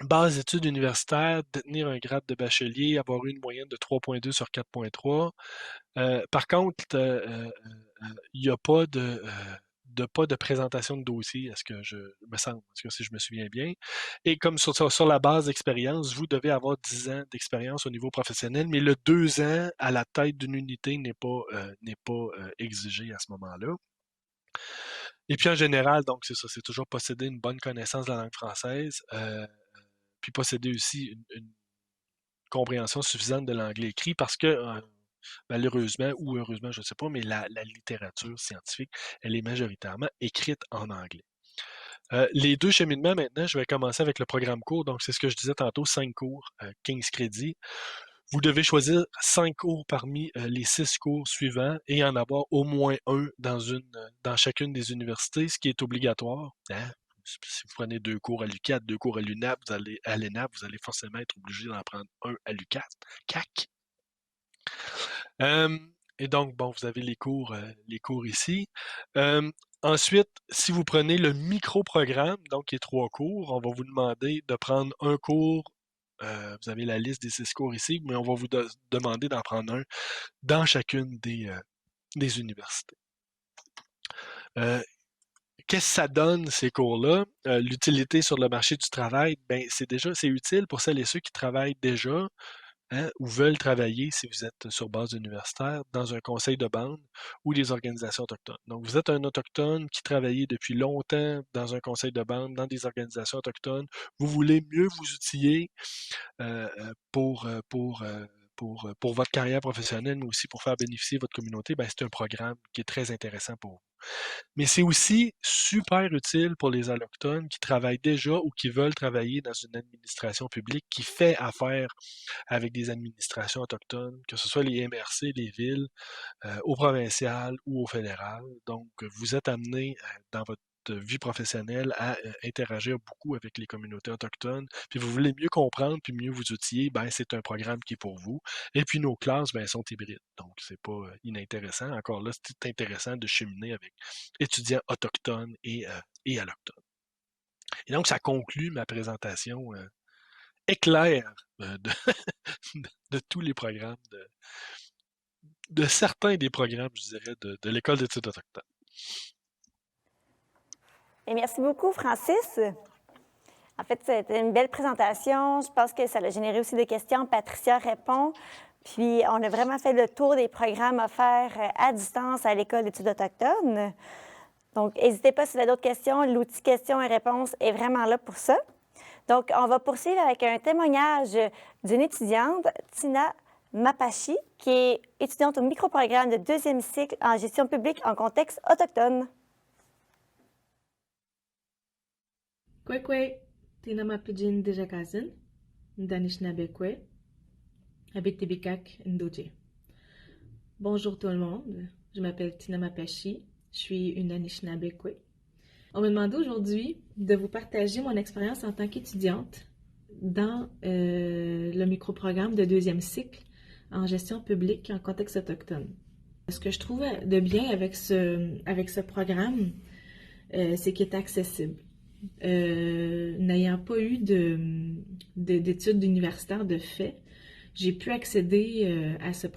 Base d'études universitaires, détenir un grade de bachelier, avoir eu une moyenne de 3,2 sur 4,3. Par contre, il n'y a pas de présentation de dossier, est-ce que je me semble, parce que si je me souviens bien. Et comme sur la base d'expérience, vous devez avoir 10 ans d'expérience au niveau professionnel, mais le 2 ans à la tête d'une unité n'est pas exigé à ce moment-là. Et puis en général, donc c'est ça, c'est toujours posséder une bonne connaissance de la langue française, puis posséder aussi une compréhension suffisante de l'anglais écrit parce que malheureusement ou heureusement, je ne sais pas, mais la littérature scientifique, elle est majoritairement écrite en anglais. Les deux cheminements, maintenant, je vais commencer avec le programme court. Donc, c'est ce que je disais tantôt, 5 cours, 15 crédits. Vous devez choisir 5 cours parmi les 6 cours suivants et en avoir au moins un dans chacune des universités, ce qui est obligatoire. Hein? Si vous prenez 2 cours à l'UQAT, 2 cours à l'UNAP, à l'ENAP, vous allez forcément être obligé d'en prendre un à l'UQAT. CAC. Et donc, bon, vous avez les cours ici. Ensuite, si vous prenez le micro-programme, donc qui est 3 cours, on va vous demander de prendre un cours. Vous avez la liste des 6 cours ici, mais on va vous demander d'en prendre un dans chacune des universités. Qu'est-ce que ça donne, ces cours-là? L'utilité sur le marché du travail, ben, c'est utile pour celles et ceux qui travaillent déjà, hein, ou veulent travailler, si vous êtes sur base universitaire, dans un conseil de bande ou des organisations autochtones. Donc, vous êtes un autochtone qui travaillait depuis longtemps dans un conseil de bande, dans des organisations autochtones. Vous voulez mieux vous outiller pour votre carrière professionnelle, mais aussi pour faire bénéficier votre communauté, ben, c'est un programme qui est très intéressant pour vous. Mais c'est aussi super utile pour les Allochtones qui travaillent déjà ou qui veulent travailler dans une administration publique qui fait affaire avec des administrations autochtones, que ce soit les MRC, les villes, au provincial ou au fédéral. Donc, vous êtes amené dans votre votre vie professionnelle à interagir beaucoup avec les communautés autochtones, puis vous voulez mieux comprendre puis mieux vous outiller, ben c'est un programme qui est pour vous. Et puis nos classes, ben, sont hybrides, donc c'est pas inintéressant. Encore là, c'est intéressant de cheminer avec étudiants autochtones et allochtones. Et donc, ça conclut ma présentation éclair de, de tous les programmes, de certains des programmes, je dirais, de l'École d'études autochtones. Et merci beaucoup, Francis. En fait, c'était une belle présentation. Je pense que ça a généré aussi des questions. Patricia répond. Puis, on a vraiment fait le tour des programmes offerts à distance à l'École d'études autochtones. Donc, n'hésitez pas si vous avez d'autres questions. L'outil questions et réponses est vraiment là pour ça. Donc, on va poursuivre avec un témoignage d'une étudiante, Tina Mapachi, qui est étudiante au microprogramme de 2e cycle en gestion publique en contexte autochtone. Kwekwe, Tina Mapijin Dejakazin, Danishnabekwe, Abitibikak Ndoje. Bonjour tout le monde, je m'appelle Tina Mapachi, je suis une Anishinabekwe. On m'a demandé aujourd'hui de vous partager mon expérience en tant qu'étudiante dans le microprogramme de 2e cycle en gestion publique en contexte autochtone. Ce que je trouve de bien avec ce programme, c'est qu'il est accessible. N'ayant pas eu d'études universitaires de fait, j'ai pu accéder à ce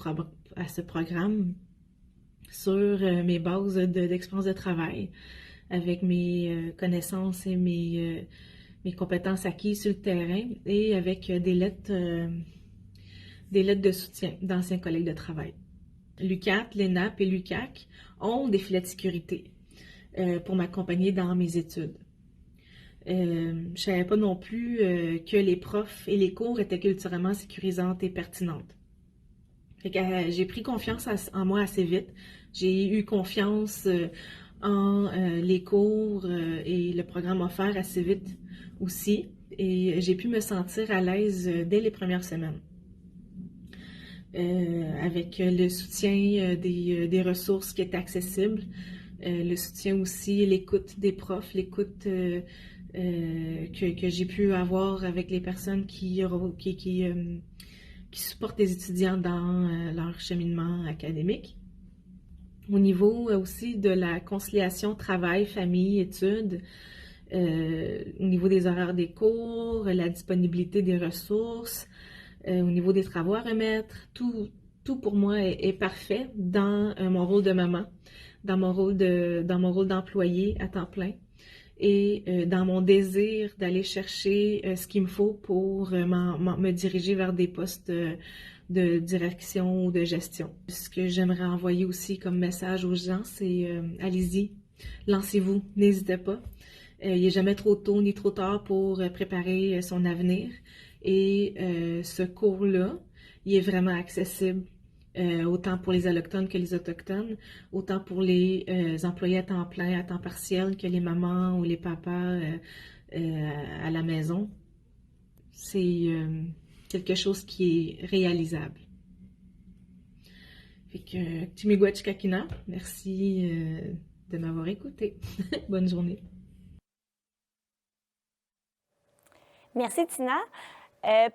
programme sur mes bases d'expérience de travail, avec mes connaissances et mes compétences acquises sur le terrain et avec des lettres de soutien d'anciens collègues de travail. L'UQAT, l'ENAP et l'UQAC ont des filets de sécurité pour m'accompagner dans mes études. Je ne savais pas non plus que les profs et les cours étaient culturellement sécurisantes et pertinentes. J'ai pris confiance en moi assez vite. J'ai eu confiance en les cours et le programme offert assez vite aussi. Et j'ai pu me sentir à l'aise dès les premières semaines. Avec le soutien des ressources qui étaient accessibles, le soutien aussi, l'écoute des profs, l'écoute que j'ai pu avoir avec les personnes qui supportent les étudiants dans leur cheminement académique. Au niveau aussi de la conciliation travail, famille, études, au niveau des horaires des cours, la disponibilité des ressources, au niveau des travaux à remettre, tout pour moi est parfait dans mon rôle de maman, dans mon rôle d'employée à temps plein et dans mon désir d'aller chercher ce qu'il me faut pour me diriger vers des postes de direction ou de gestion. Ce que j'aimerais envoyer aussi comme message aux gens, c'est allez-y, lancez-vous, n'hésitez pas. Il n'est jamais trop tôt ni trop tard pour préparer son avenir. Et ce cours-là, il est vraiment accessible autant pour les Allochtones que les Autochtones, autant pour les employés à temps plein, à temps partiel, que les mamans ou les papas à la maison. C'est quelque chose qui est réalisable. Fait que, Timigwachkakina, merci de m'avoir écouté. Bonne journée. Merci, Tina.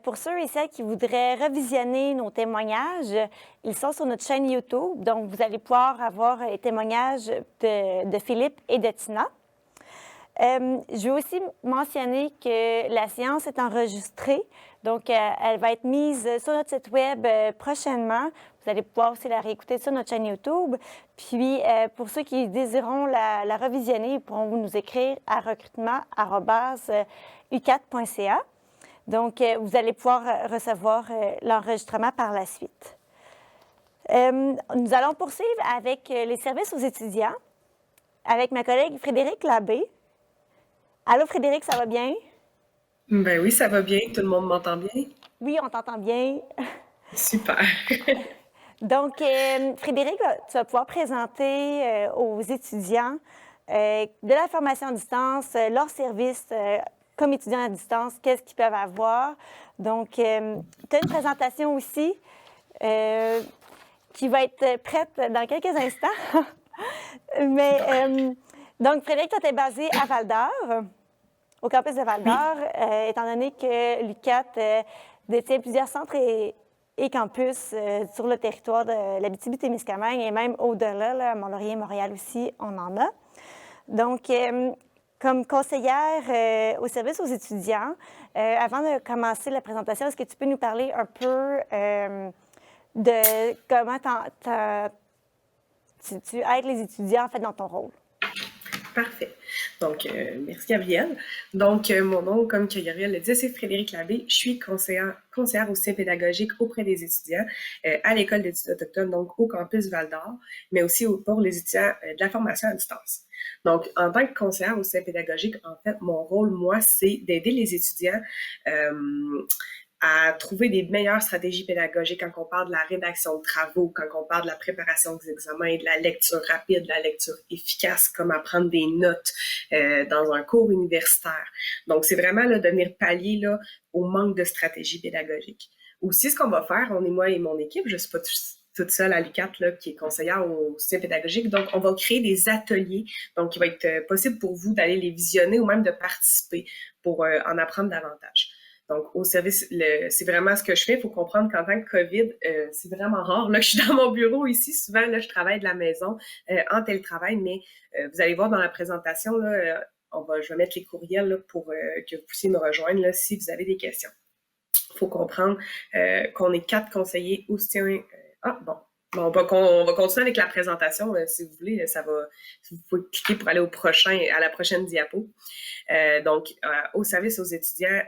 Pour ceux et celles qui voudraient revisionner nos témoignages, ils sont sur notre chaîne YouTube. Donc, vous allez pouvoir avoir les témoignages de Philippe et de Tina. Je veux aussi mentionner que la séance est enregistrée. Donc, elle va être mise sur notre site Web prochainement. Vous allez pouvoir aussi la réécouter sur notre chaîne YouTube. Puis, pour ceux qui désireront la revisionner, ils pourront nous écrire à recrutement@ucat.ca. Donc, vous allez pouvoir recevoir l'enregistrement par la suite. Nous allons poursuivre avec les services aux étudiants, avec ma collègue Frédéric Labbé. Allô, Frédéric, ça va bien? Ben oui, ça va bien. Tout le monde m'entend bien? Oui, on t'entend bien. Super. Donc, Frédéric, tu vas pouvoir présenter aux étudiants de la formation à distance, leurs services comme étudiants à distance, qu'est-ce qu'ils peuvent avoir. Donc, tu as une présentation aussi qui va être prête dans quelques instants. Mais Donc, Frédéric, toi, tu es basé à Val-d'Or, au campus de Val-d'Or, étant donné que l'UQAT détient plusieurs centres et campus sur le territoire de l'Abitibi-Témiscamingue et même au-delà, là, à Mont-Laurier, Montréal aussi, on en a. Donc, comme conseillère au service aux étudiants, avant de commencer la présentation, est-ce que tu peux nous parler un peu de comment tu aides les étudiants en fait dans ton rôle? Parfait. Donc, merci Gabrielle. Donc, mon nom, comme que Gabrielle le dit, c'est Frédéric Labbé. Je suis conseillère au soutien pédagogique auprès des étudiants à l'École d'études autochtones, donc au campus Val-d'Or, mais aussi pour les étudiants de la formation à distance. Donc, en tant que conseillère au soutien pédagogique, en fait, mon rôle, moi, c'est d'aider les étudiants à trouver des meilleures stratégies pédagogiques quand on parle de la rédaction de travaux, quand on parle de la préparation des examens, de la lecture rapide, de la lecture efficace, comme apprendre des notes dans un cours universitaire. Donc, c'est vraiment là, de venir pallier là, au manque de stratégie pédagogique. Aussi, ce qu'on va faire, on est moi et mon équipe, je ne suis pas toute seule à l'UQAT là, qui est conseillère au soutien pédagogique. Donc, on va créer des ateliers. Donc, il va être possible pour vous d'aller les visionner ou même de participer pour en apprendre davantage. Donc, au service, c'est vraiment ce que je fais. Il faut comprendre qu'en tant que COVID, c'est vraiment rare. Là, je suis dans mon bureau ici. Souvent, là, je travaille de la maison en télétravail, mais vous allez voir dans la présentation, là, je vais mettre les courriels là, pour que vous puissiez me rejoindre là, si vous avez des questions. Il faut comprendre qu'on est 4 conseillers au soutien. Bon, on va continuer avec la présentation. Si vous voulez, vous pouvez cliquer pour aller à la prochaine diapo. Donc, au service aux étudiants,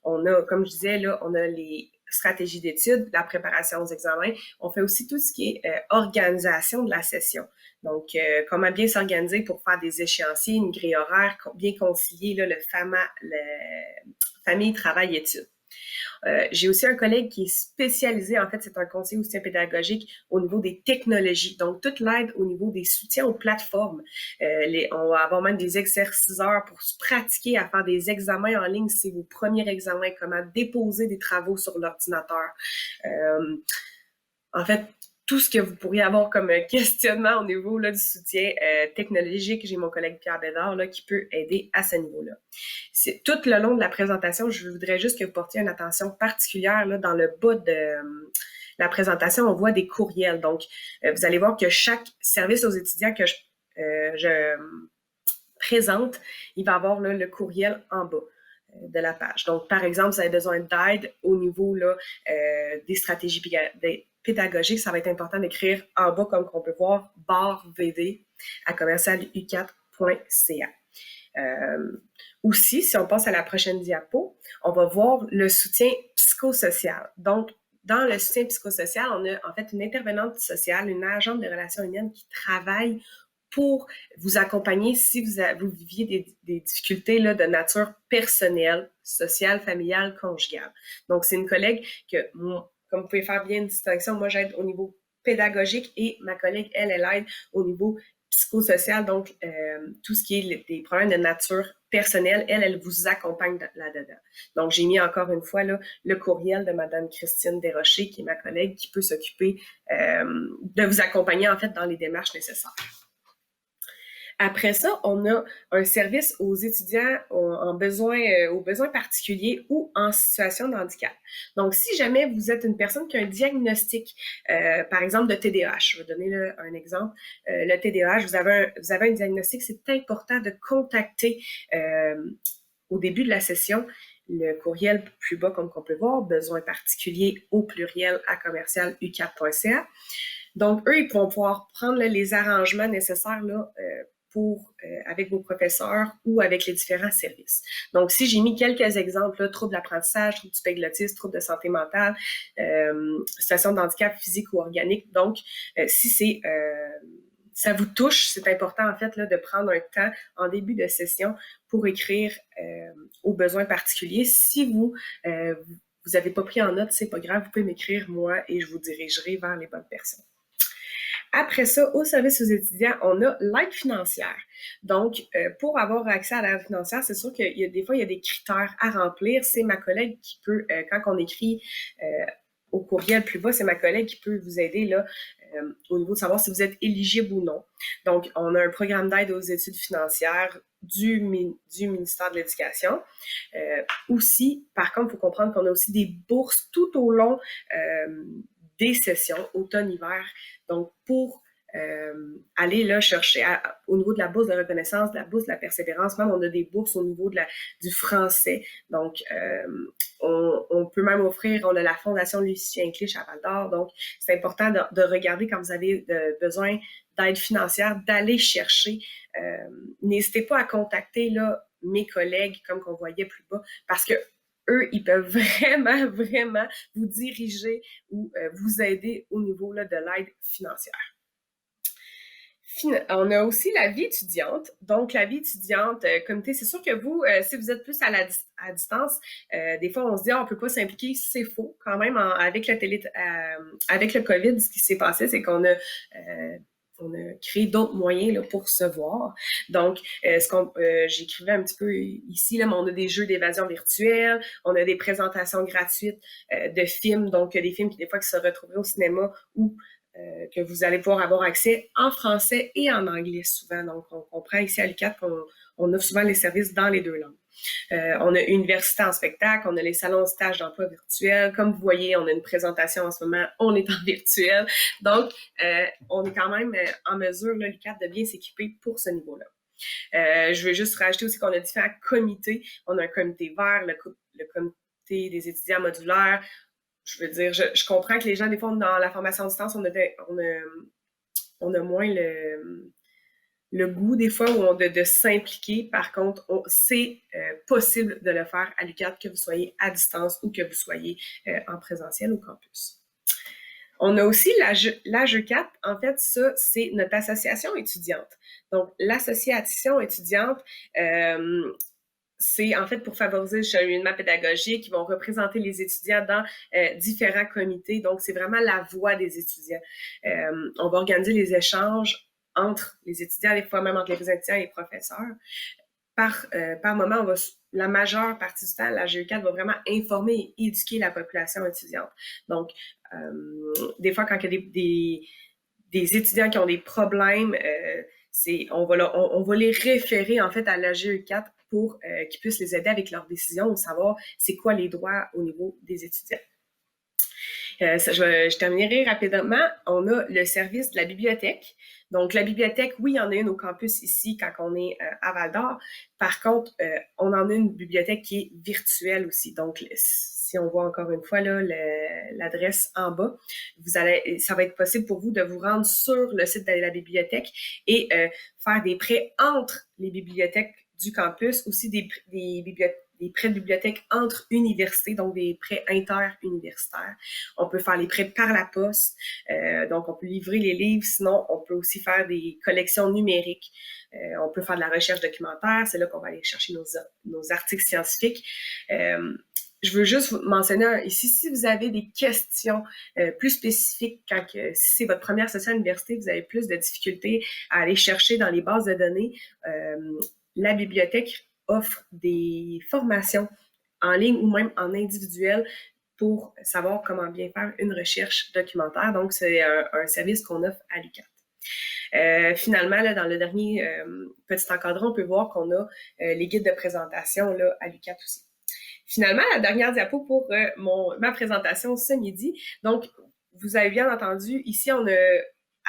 on a, comme je disais, là, on a les stratégies d'études, la préparation aux examens. On fait aussi tout ce qui est organisation de la session. Donc, comment bien s'organiser pour faire des échéanciers, une grille horaire, bien concilier là, le famille, travail, études. J'ai aussi un collègue qui est spécialisé, en fait, c'est un conseiller au soutien pédagogique au niveau des technologies, donc toute l'aide au niveau des soutiens aux plateformes. On va avoir même des exerciceurs pour se pratiquer à faire des examens en ligne si c'est vos premiers examens, comment déposer des travaux sur l'ordinateur. En fait, tout ce que vous pourriez avoir comme questionnement au niveau là, du soutien technologique. J'ai mon collègue Pierre Bédard là, qui peut aider à ce niveau-là. C'est tout le long de la présentation, je voudrais juste que vous portiez une attention particulière là, dans le bas de la présentation, on voit des courriels. Donc, vous allez voir que chaque service aux étudiants que je présente, il va avoir là, le courriel en bas de la page. Donc, par exemple, vous avez besoin d'aide au niveau là, des stratégies pédagogiques, ça va être important d'écrire en bas, comme on peut voir, /vd@commercialucat.ca. Aussi, si on passe à la prochaine diapo, on va voir le soutien psychosocial. Donc, dans le soutien psychosocial, on a en fait une intervenante sociale, une agente de relations humaines qui travaille pour vous accompagner si vous viviez des difficultés là, de nature personnelle, sociale, familiale, conjugale. Donc, c'est une collègue que, comme vous pouvez faire bien une distinction, moi, j'aide au niveau pédagogique et ma collègue, elle aide au niveau psychosocial, donc tout ce qui est des problèmes de nature personnelle, elle vous accompagne là-dedans. Donc, j'ai mis encore une fois là, le courriel de Mme Christine Desrochers, qui est ma collègue, qui peut s'occuper de vous accompagner, en fait, dans les démarches nécessaires. Après ça, on a un service aux étudiants aux besoins particuliers ou en situation de handicap. Donc, si jamais vous êtes une personne qui a un diagnostic, par exemple de TDAH, je vais donner là, un exemple, le TDAH, vous avez un diagnostic, c'est important de contacter au début de la session le courriel plus bas, comme on peut voir, besoins particuliers au pluriel @commercialucat.ca. Donc, eux, ils vont pouvoir prendre là, les arrangements nécessaires là, avec vos professeurs ou avec les différents services. Donc, si j'ai mis quelques exemples, là, troubles d'apprentissage, troubles du spectre, troubles de santé mentale, situation de handicap physique ou organique. Donc, si ça vous touche, c'est important en fait là, de prendre un temps en début de session pour écrire aux besoins particuliers. Si vous n'avez pas pris en note, c'est pas grave, vous pouvez m'écrire moi et je vous dirigerai vers les bonnes personnes. Après ça, au service aux étudiants, on a l'aide financière. Donc, pour avoir accès à l'aide financière, c'est sûr qu'il y a des fois, il y a des critères à remplir. C'est ma collègue qui peut, quand on écrit au courriel plus bas, c'est ma collègue qui peut vous aider là, au niveau de savoir si vous êtes éligible ou non. Donc, on a un programme d'aide aux études financières du ministère de l'Éducation. Aussi, par contre, il faut comprendre qu'on a aussi des bourses tout au long des sessions, automne-hiver. Donc, pour aller là chercher au niveau de la bourse de reconnaissance, de la bourse de la persévérance, même on a des bourses au niveau du français. Donc, on peut même offrir, on a la Fondation Lucien Clich à Val-d'Or, donc c'est important de regarder quand vous avez besoin d'aide financière, d'aller chercher. N'hésitez pas à contacter là, mes collègues, comme qu'on voyait plus bas, parce que eux, ils peuvent vraiment, vraiment vous diriger ou vous aider au niveau là, de l'aide financière. On a aussi la vie étudiante. Donc, la vie étudiante, comité, c'est sûr que vous, si vous êtes plus à distance, des fois, on se dit, on ne peut pas s'impliquer. C'est faux. Quand même, avec le COVID, ce qui s'est passé, c'est qu'on a créé d'autres moyens là, pour se voir. Donc, j'écrivais un petit peu ici, là, mais on a des jeux d'évasion virtuelle, on a des présentations gratuites de films, donc des films qui, des fois, qui se retrouveraient au cinéma ou que vous allez pouvoir avoir accès en français et en anglais souvent. Donc, on comprend ici à l'UQAT qu'on offre souvent les services dans les deux langues. On a Université en spectacle, on a les salons stage d'emploi virtuels. Comme vous voyez, on a une présentation en ce moment, on est en virtuel. Donc, on est quand même en mesure, là, l'UQAT, de bien s'équiper pour ce niveau-là. Je veux juste rajouter aussi qu'on a différents comités. On a un comité vert, le comité des étudiants modulaires. Je veux dire, je comprends que les gens, des fois, dans la formation à distance, on a moins le goût, des fois, de s'impliquer. Par contre, c'est possible de le faire à l'UQAT, que vous soyez à distance ou que vous soyez en présentiel au campus. On a aussi l'AGE4. En fait, ça, c'est notre association étudiante. Donc, l'association étudiante, c'est en fait pour favoriser le cheminement pédagogique. Ils vont représenter les étudiants dans différents comités. Donc, c'est vraiment la voix des étudiants. On va organiser les échanges entre les étudiants, des fois même entre les étudiants et les professeurs. Par moment, la majeure partie du temps, la GE4 va vraiment informer et éduquer la population étudiante. Donc, des fois, quand il y a des étudiants qui ont des problèmes, on va les référer en fait à la GE4 pour qu'ils puissent les aider avec leurs décisions ou savoir c'est quoi les droits au niveau des étudiants. Je terminerai rapidement. On a le service de la bibliothèque. Donc, la bibliothèque, oui, il y en a une au campus ici quand on est à Val-d'Or. Par contre, on en a une bibliothèque qui est virtuelle aussi. Donc, si on voit encore une fois là l'adresse en bas, ça va être possible pour vous de vous rendre sur le site de la bibliothèque et faire des prêts entre les bibliothèques du campus, aussi des prêts de bibliothèque entre universités, donc des prêts interuniversitaires. On peut faire les prêts par la poste, donc on peut livrer les livres, sinon on peut aussi faire des collections numériques. On peut faire de la recherche documentaire, c'est là qu'on va aller chercher nos articles scientifiques. Je veux juste vous mentionner ici, si vous avez des questions plus spécifiques, si c'est votre première session à l'université, vous avez plus de difficultés à aller chercher dans les bases de données, la bibliothèque offre des formations en ligne ou même en individuel pour savoir comment bien faire une recherche documentaire. Donc, c'est un service qu'on offre à l'UQAT. Finalement, là, dans le dernier petit encadrant, on peut voir qu'on a les guides de présentation là, à l'UQAT aussi. Finalement, la dernière diapo pour ma présentation ce midi. Donc, vous avez bien entendu, ici,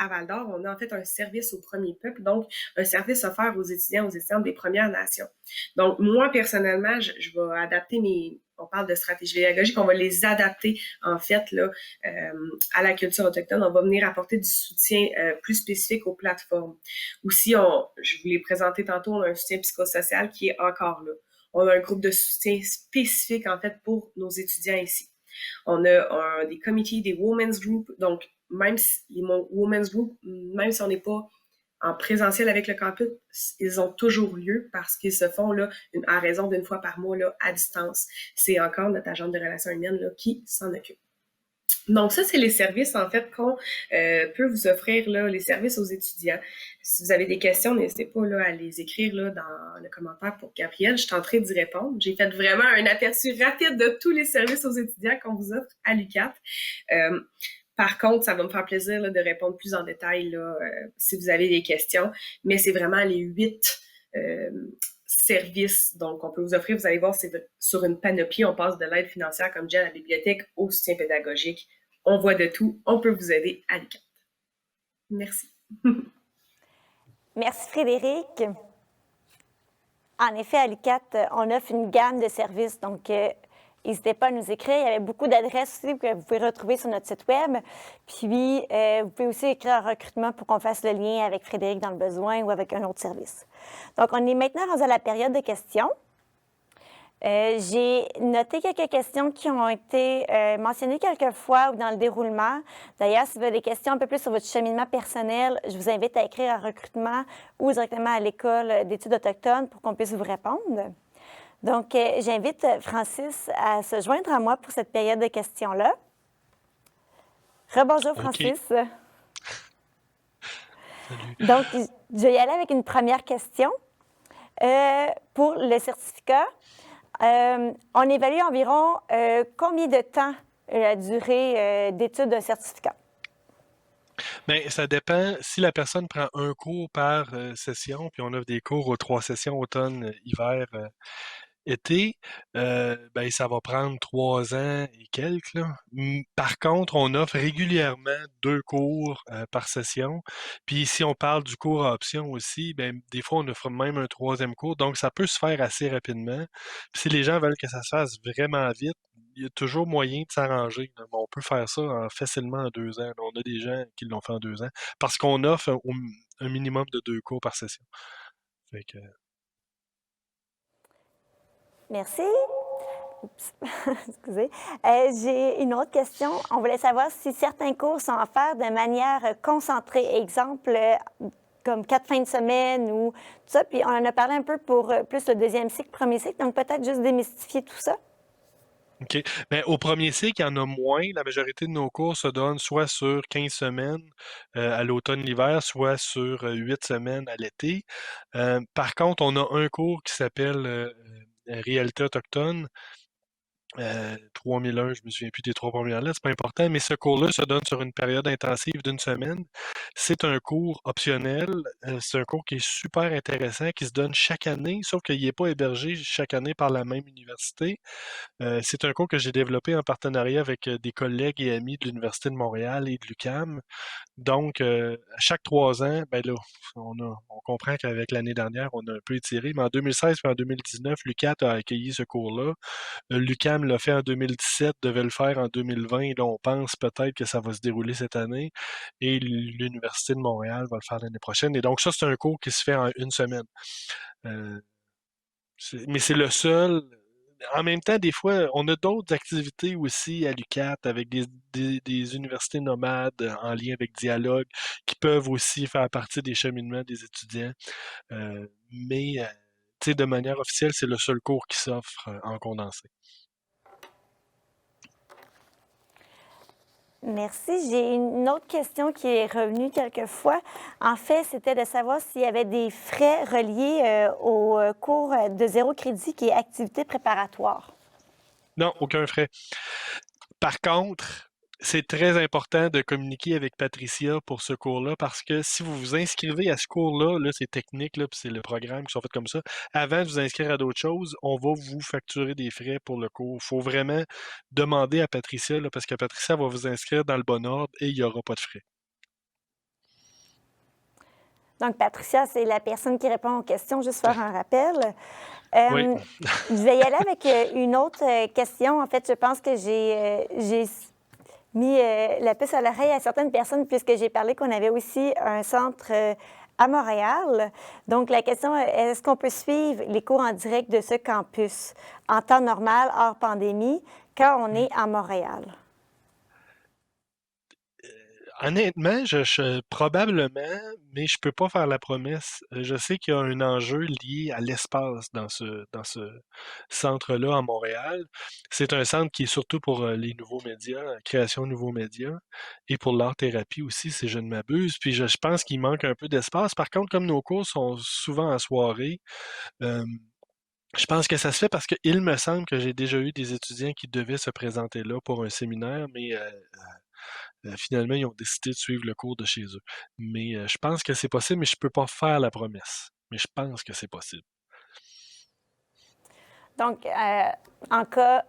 à Val-d'Or, on a en fait un service au premier peuple, donc un service offert aux étudiantes des Premières Nations. Donc, moi, personnellement, je vais adapter on parle de stratégie pédagogique, on va les adapter, en fait, là, à la culture autochtone. On va venir apporter du soutien plus spécifique aux plateformes. Aussi, je vous l'ai présenté tantôt, on a un soutien psychosocial qui est encore là. On a un groupe de soutien spécifique, en fait, pour nos étudiants ici. On a des comités, des women's group, donc même si les women's group, même si on n'est pas en présentiel avec le campus, ils ont toujours lieu parce qu'ils se font là à raison d'une fois par mois là, à distance. C'est encore notre agente de relations humaines là, qui s'en occupe. Donc ça, c'est les services en fait qu'on peut vous offrir, là, les services aux étudiants. Si vous avez des questions, n'hésitez pas là, à les écrire là, dans le commentaire pour Gabrielle. Je tenterai d'y répondre. J'ai fait vraiment un aperçu rapide de tous les services aux étudiants qu'on vous offre à l'UQAT. Par contre, ça va me faire plaisir là, de répondre plus en détail là, si vous avez des questions. Mais c'est vraiment les 8 services donc on peut vous offrir. Vous allez voir, c'est sur une panoplie. On passe de l'aide financière, comme je dis, à la bibliothèque, au soutien pédagogique. On voit de tout. On peut vous aider à l'UQAT. Merci. Merci Frédéric. En effet, à l'UQAT, on offre une gamme de services, donc n'hésitez pas à nous écrire. Il y avait beaucoup d'adresses aussi que vous pouvez retrouver sur notre site web. Puis, vous pouvez aussi écrire un recrutement pour qu'on fasse le lien avec Frédéric dans le besoin ou avec un autre service. Donc, on est maintenant rendu à la période de questions. J'ai noté quelques questions qui ont été mentionnées quelques fois ou dans le déroulement. D'ailleurs, si vous avez des questions un peu plus sur votre cheminement personnel, je vous invite à écrire un recrutement ou directement à l'École d'études autochtones pour qu'on puisse vous répondre. Donc, j'invite Francis à se joindre à moi pour cette période de questions-là. Rebonjour, Francis. Salut. Donc, je vais y aller avec une première question. Pour le certificat, on évalue environ combien de temps la durée d'étude d'un certificat? Bien, ça dépend. Si la personne prend un cours par session, puis on offre des cours aux 3 sessions, automne, hiver, été, ben, ça va prendre 3 ans et quelques, là. Par contre, on offre régulièrement 2 cours par session. Puis si on parle du cours à option aussi, ben, des fois, on offre même un 3e cours. Donc, ça peut se faire assez rapidement. Puis si les gens veulent que ça se fasse vraiment vite, il y a toujours moyen de s'arranger, là. On peut faire ça facilement en 2 ans, là. On a des gens qui l'ont fait en 2 ans parce qu'on offre un minimum de 2 cours par session. Fait que, Merci. Oups. Excusez. J'ai une autre question. On voulait savoir si certains cours sont offerts de manière concentrée. Exemple, comme 4 fins de semaine ou tout ça. Puis on en a parlé un peu pour plus le 2e cycle, 1er cycle. Donc peut-être juste démystifier tout ça. OK. Mais au premier cycle, il y en a moins. La majorité de nos cours se donnent soit sur 15 semaines à l'automne-l'hiver, soit sur 8 semaines à l'été. Par contre, on a un cours qui s'appelle Réalité autochtone. 3001, je me souviens plus des 3 premières lettres, c'est pas important, mais ce cours-là se donne sur une période intensive d'1 semaine. C'est un cours optionnel, c'est un cours qui est super intéressant, qui se donne chaque année, sauf qu'il n'est pas hébergé chaque année par la même université. C'est un cours que j'ai développé en partenariat avec des collègues et amis de l'Université de Montréal et de l'UQAM. Donc, à chaque 3 ans, ben là, on comprend qu'avec l'année dernière, on a un peu étiré, mais en 2016 et en 2019, l'UQAT a accueilli ce cours-là. L'UQAM l'a fait en 2017, devait le faire en 2020, et là, on pense peut-être que ça va se dérouler cette année, et l'Université de Montréal va le faire l'année prochaine. Et donc, ça, c'est un cours qui se fait en 1 semaine. Mais c'est le seul. En même temps, des fois, on a d'autres activités aussi à l'UQAT avec des universités nomades en lien avec Dialogue qui peuvent aussi faire partie des cheminements des étudiants. Mais, tu sais, de manière officielle, c'est le seul cours qui s'offre en condensé. Merci. J'ai une autre question qui est revenue quelques fois. En fait, c'était de savoir s'il y avait des frais reliés au cours de 0 crédit qui est activité préparatoire. Non, aucun frais. Par contre, c'est très important de communiquer avec Patricia pour ce cours-là parce que si vous vous inscrivez à ce cours-là, là, c'est technique, là, puis c'est le programme qui sont faits comme ça. Avant de vous inscrire à d'autres choses, on va vous facturer des frais pour le cours. Il faut vraiment demander à Patricia, là, parce que Patricia va vous inscrire dans le bon ordre et il n'y aura pas de frais. Donc, Patricia, c'est la personne qui répond aux questions, juste faire un rappel. Oui. Je vais y aller avec une autre question. En fait, je pense que j'ai mis la puce à l'oreille à certaines personnes puisque j'ai parlé qu'on avait aussi un centre à Montréal. Donc, la question est, est-ce qu'on peut suivre les cours en direct de ce campus en temps normal, hors pandémie, quand on est à Montréal? Honnêtement, probablement, mais je peux pas faire la promesse. Je sais qu'il y a un enjeu lié à l'espace dans ce centre-là à Montréal. C'est un centre qui est surtout pour les nouveaux médias, la création de nouveaux médias, et pour l'art-thérapie aussi, si je ne m'abuse. Puis je pense qu'il manque un peu d'espace. Par contre, comme nos cours sont souvent en soirée, euh, je pense que ça se fait parce qu'il me semble que j'ai déjà eu des étudiants qui devaient se présenter là pour un séminaire, mais finalement, ils ont décidé de suivre le cours de chez eux. Mais je pense que c'est possible, mais je peux pas faire la promesse. Mais je pense que c'est possible. Donc, en cas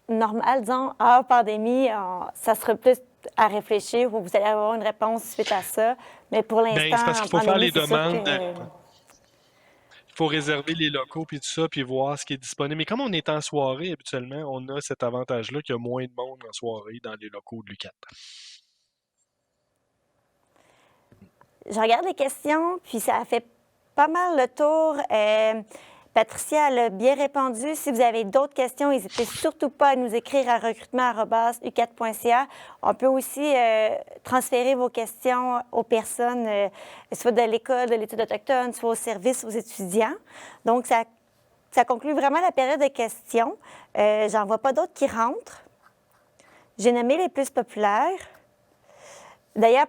normal, disons, hors pandémie, ça serait plus à réfléchir ou vous allez avoir une réponse suite à ça. Mais pour Ben, l'instant, c'est parce en qu'il faut faire pandémie, les c'est sûr demandes. que... Il faut réserver les locaux puis tout ça, puis voir ce qui est disponible. Mais comme on est en soirée, habituellement, on a cet avantage-là qu'il y a moins de monde en soirée dans les locaux de l'UQAT. Je regarde les questions, puis ça a fait pas mal le tour. Patricia elle a bien répondu. Si vous avez d'autres questions, n'hésitez surtout pas à nous écrire à recrutement@ucat.ca. On peut aussi transférer vos questions aux personnes, soit de l'École de l'étude autochtone, soit au service aux étudiants. Donc, ça conclut vraiment la période de questions. J'en vois pas d'autres qui rentrent. J'ai nommé les plus populaires. D'ailleurs,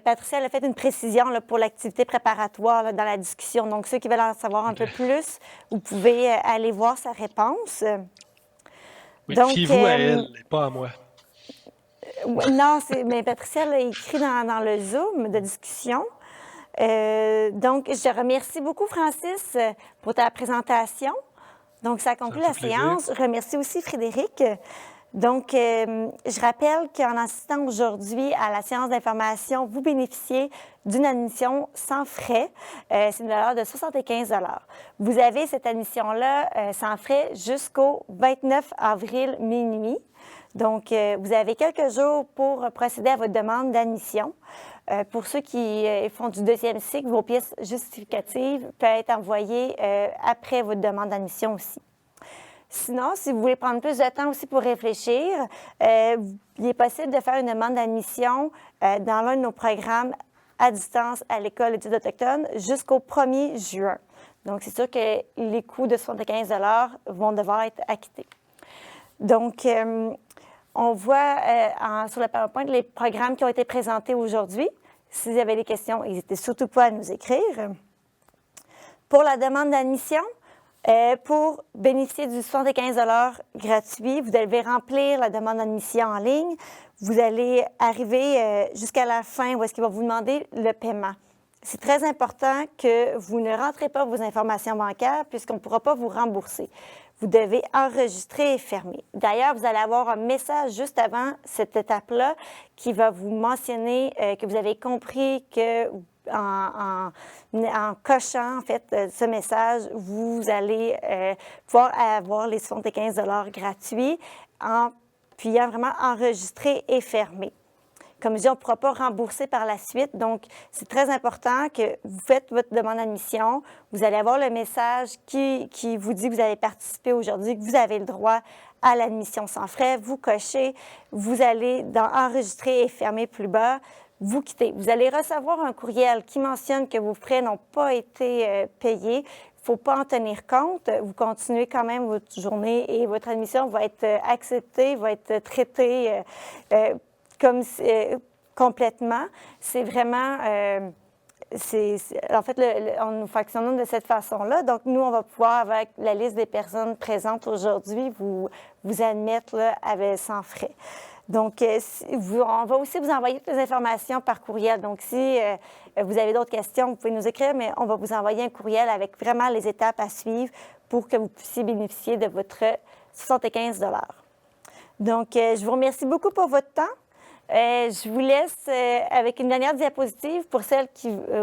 Patricia elle a fait une précision là, pour l'activité préparatoire là, dans la discussion. Donc, ceux qui veulent en savoir un peu plus, vous pouvez aller voir sa réponse. Oui, donc, fiez-vous à elle et pas à moi. Non, mais Patricia l'a écrit dans le Zoom de discussion. Donc, je remercie beaucoup, Francis, pour ta présentation. Donc, ça conclut la séance. Je remercie aussi Frédéric. Donc, je rappelle qu'en assistant aujourd'hui à la séance d'information, vous bénéficiez d'une admission sans frais. C'est une valeur de 75 $. Vous avez cette admission-là sans frais jusqu'au 29 avril minuit. Donc, vous avez quelques jours pour procéder à votre demande d'admission. Pour ceux qui font du deuxième cycle, vos pièces justificatives peuvent être envoyées après votre demande d'admission aussi. Sinon, si vous voulez prendre plus de temps aussi pour réfléchir, il est possible de faire une demande d'admission dans l'un de nos programmes à distance à l'École d'études autochtones jusqu'au 1er juin. Donc, c'est sûr que les coûts de 75 $ vont devoir être acquittés. Donc, on voit sur le PowerPoint les programmes qui ont été présentés aujourd'hui. Si vous avez des questions, n'hésitez surtout pas à nous écrire. Pour la demande d'admission, pour bénéficier du 75 $ gratuit, vous devez remplir la demande d'admission en ligne. Vous allez arriver jusqu'à la fin où est-ce qu'il va vous demander le paiement. C'est très important que vous ne rentrez pas vos informations bancaires puisqu'on ne pourra pas vous rembourser. Vous devez enregistrer et fermer. D'ailleurs, vous allez avoir un message juste avant cette étape-là qui va vous mentionner que vous avez compris que en cochant, en fait, ce message, vous allez pouvoir avoir les 75 $ gratuits en appuyant vraiment enregistrer et fermer. Comme je dis, on ne pourra pas rembourser par la suite. Donc, c'est très important que vous faites votre demande d'admission. Vous allez avoir le message qui vous dit que vous avez participé aujourd'hui, que vous avez le droit à l'admission sans frais. Vous cochez, vous allez dans enregistrer et fermer plus bas. Vous quittez. Vous allez recevoir un courriel qui mentionne que vos frais n'ont pas été payés. Il ne faut pas en tenir compte. Vous continuez quand même votre journée et votre admission va être acceptée, va être traitée comme complètement. C'est vraiment... en fait, nous fonctionnons de cette façon-là. Donc, nous, on va pouvoir, avec la liste des personnes présentes aujourd'hui, vous admettre là, sans frais. Donc, on va aussi vous envoyer toutes les informations par courriel. Donc, si vous avez d'autres questions, vous pouvez nous écrire, mais on va vous envoyer un courriel avec vraiment les étapes à suivre pour que vous puissiez bénéficier de votre 75 $. Donc, je vous remercie beaucoup pour votre temps. Je vous laisse avec une dernière diapositive pour celles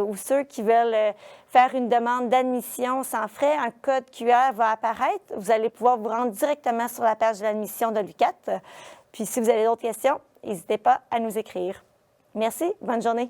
ou ceux qui veulent faire une demande d'admission sans frais. Un code QR va apparaître. Vous allez pouvoir vous rendre directement sur la page de l'admission de l'UQAT. Puis si vous avez d'autres questions, n'hésitez pas à nous écrire. Merci. Bonne journée.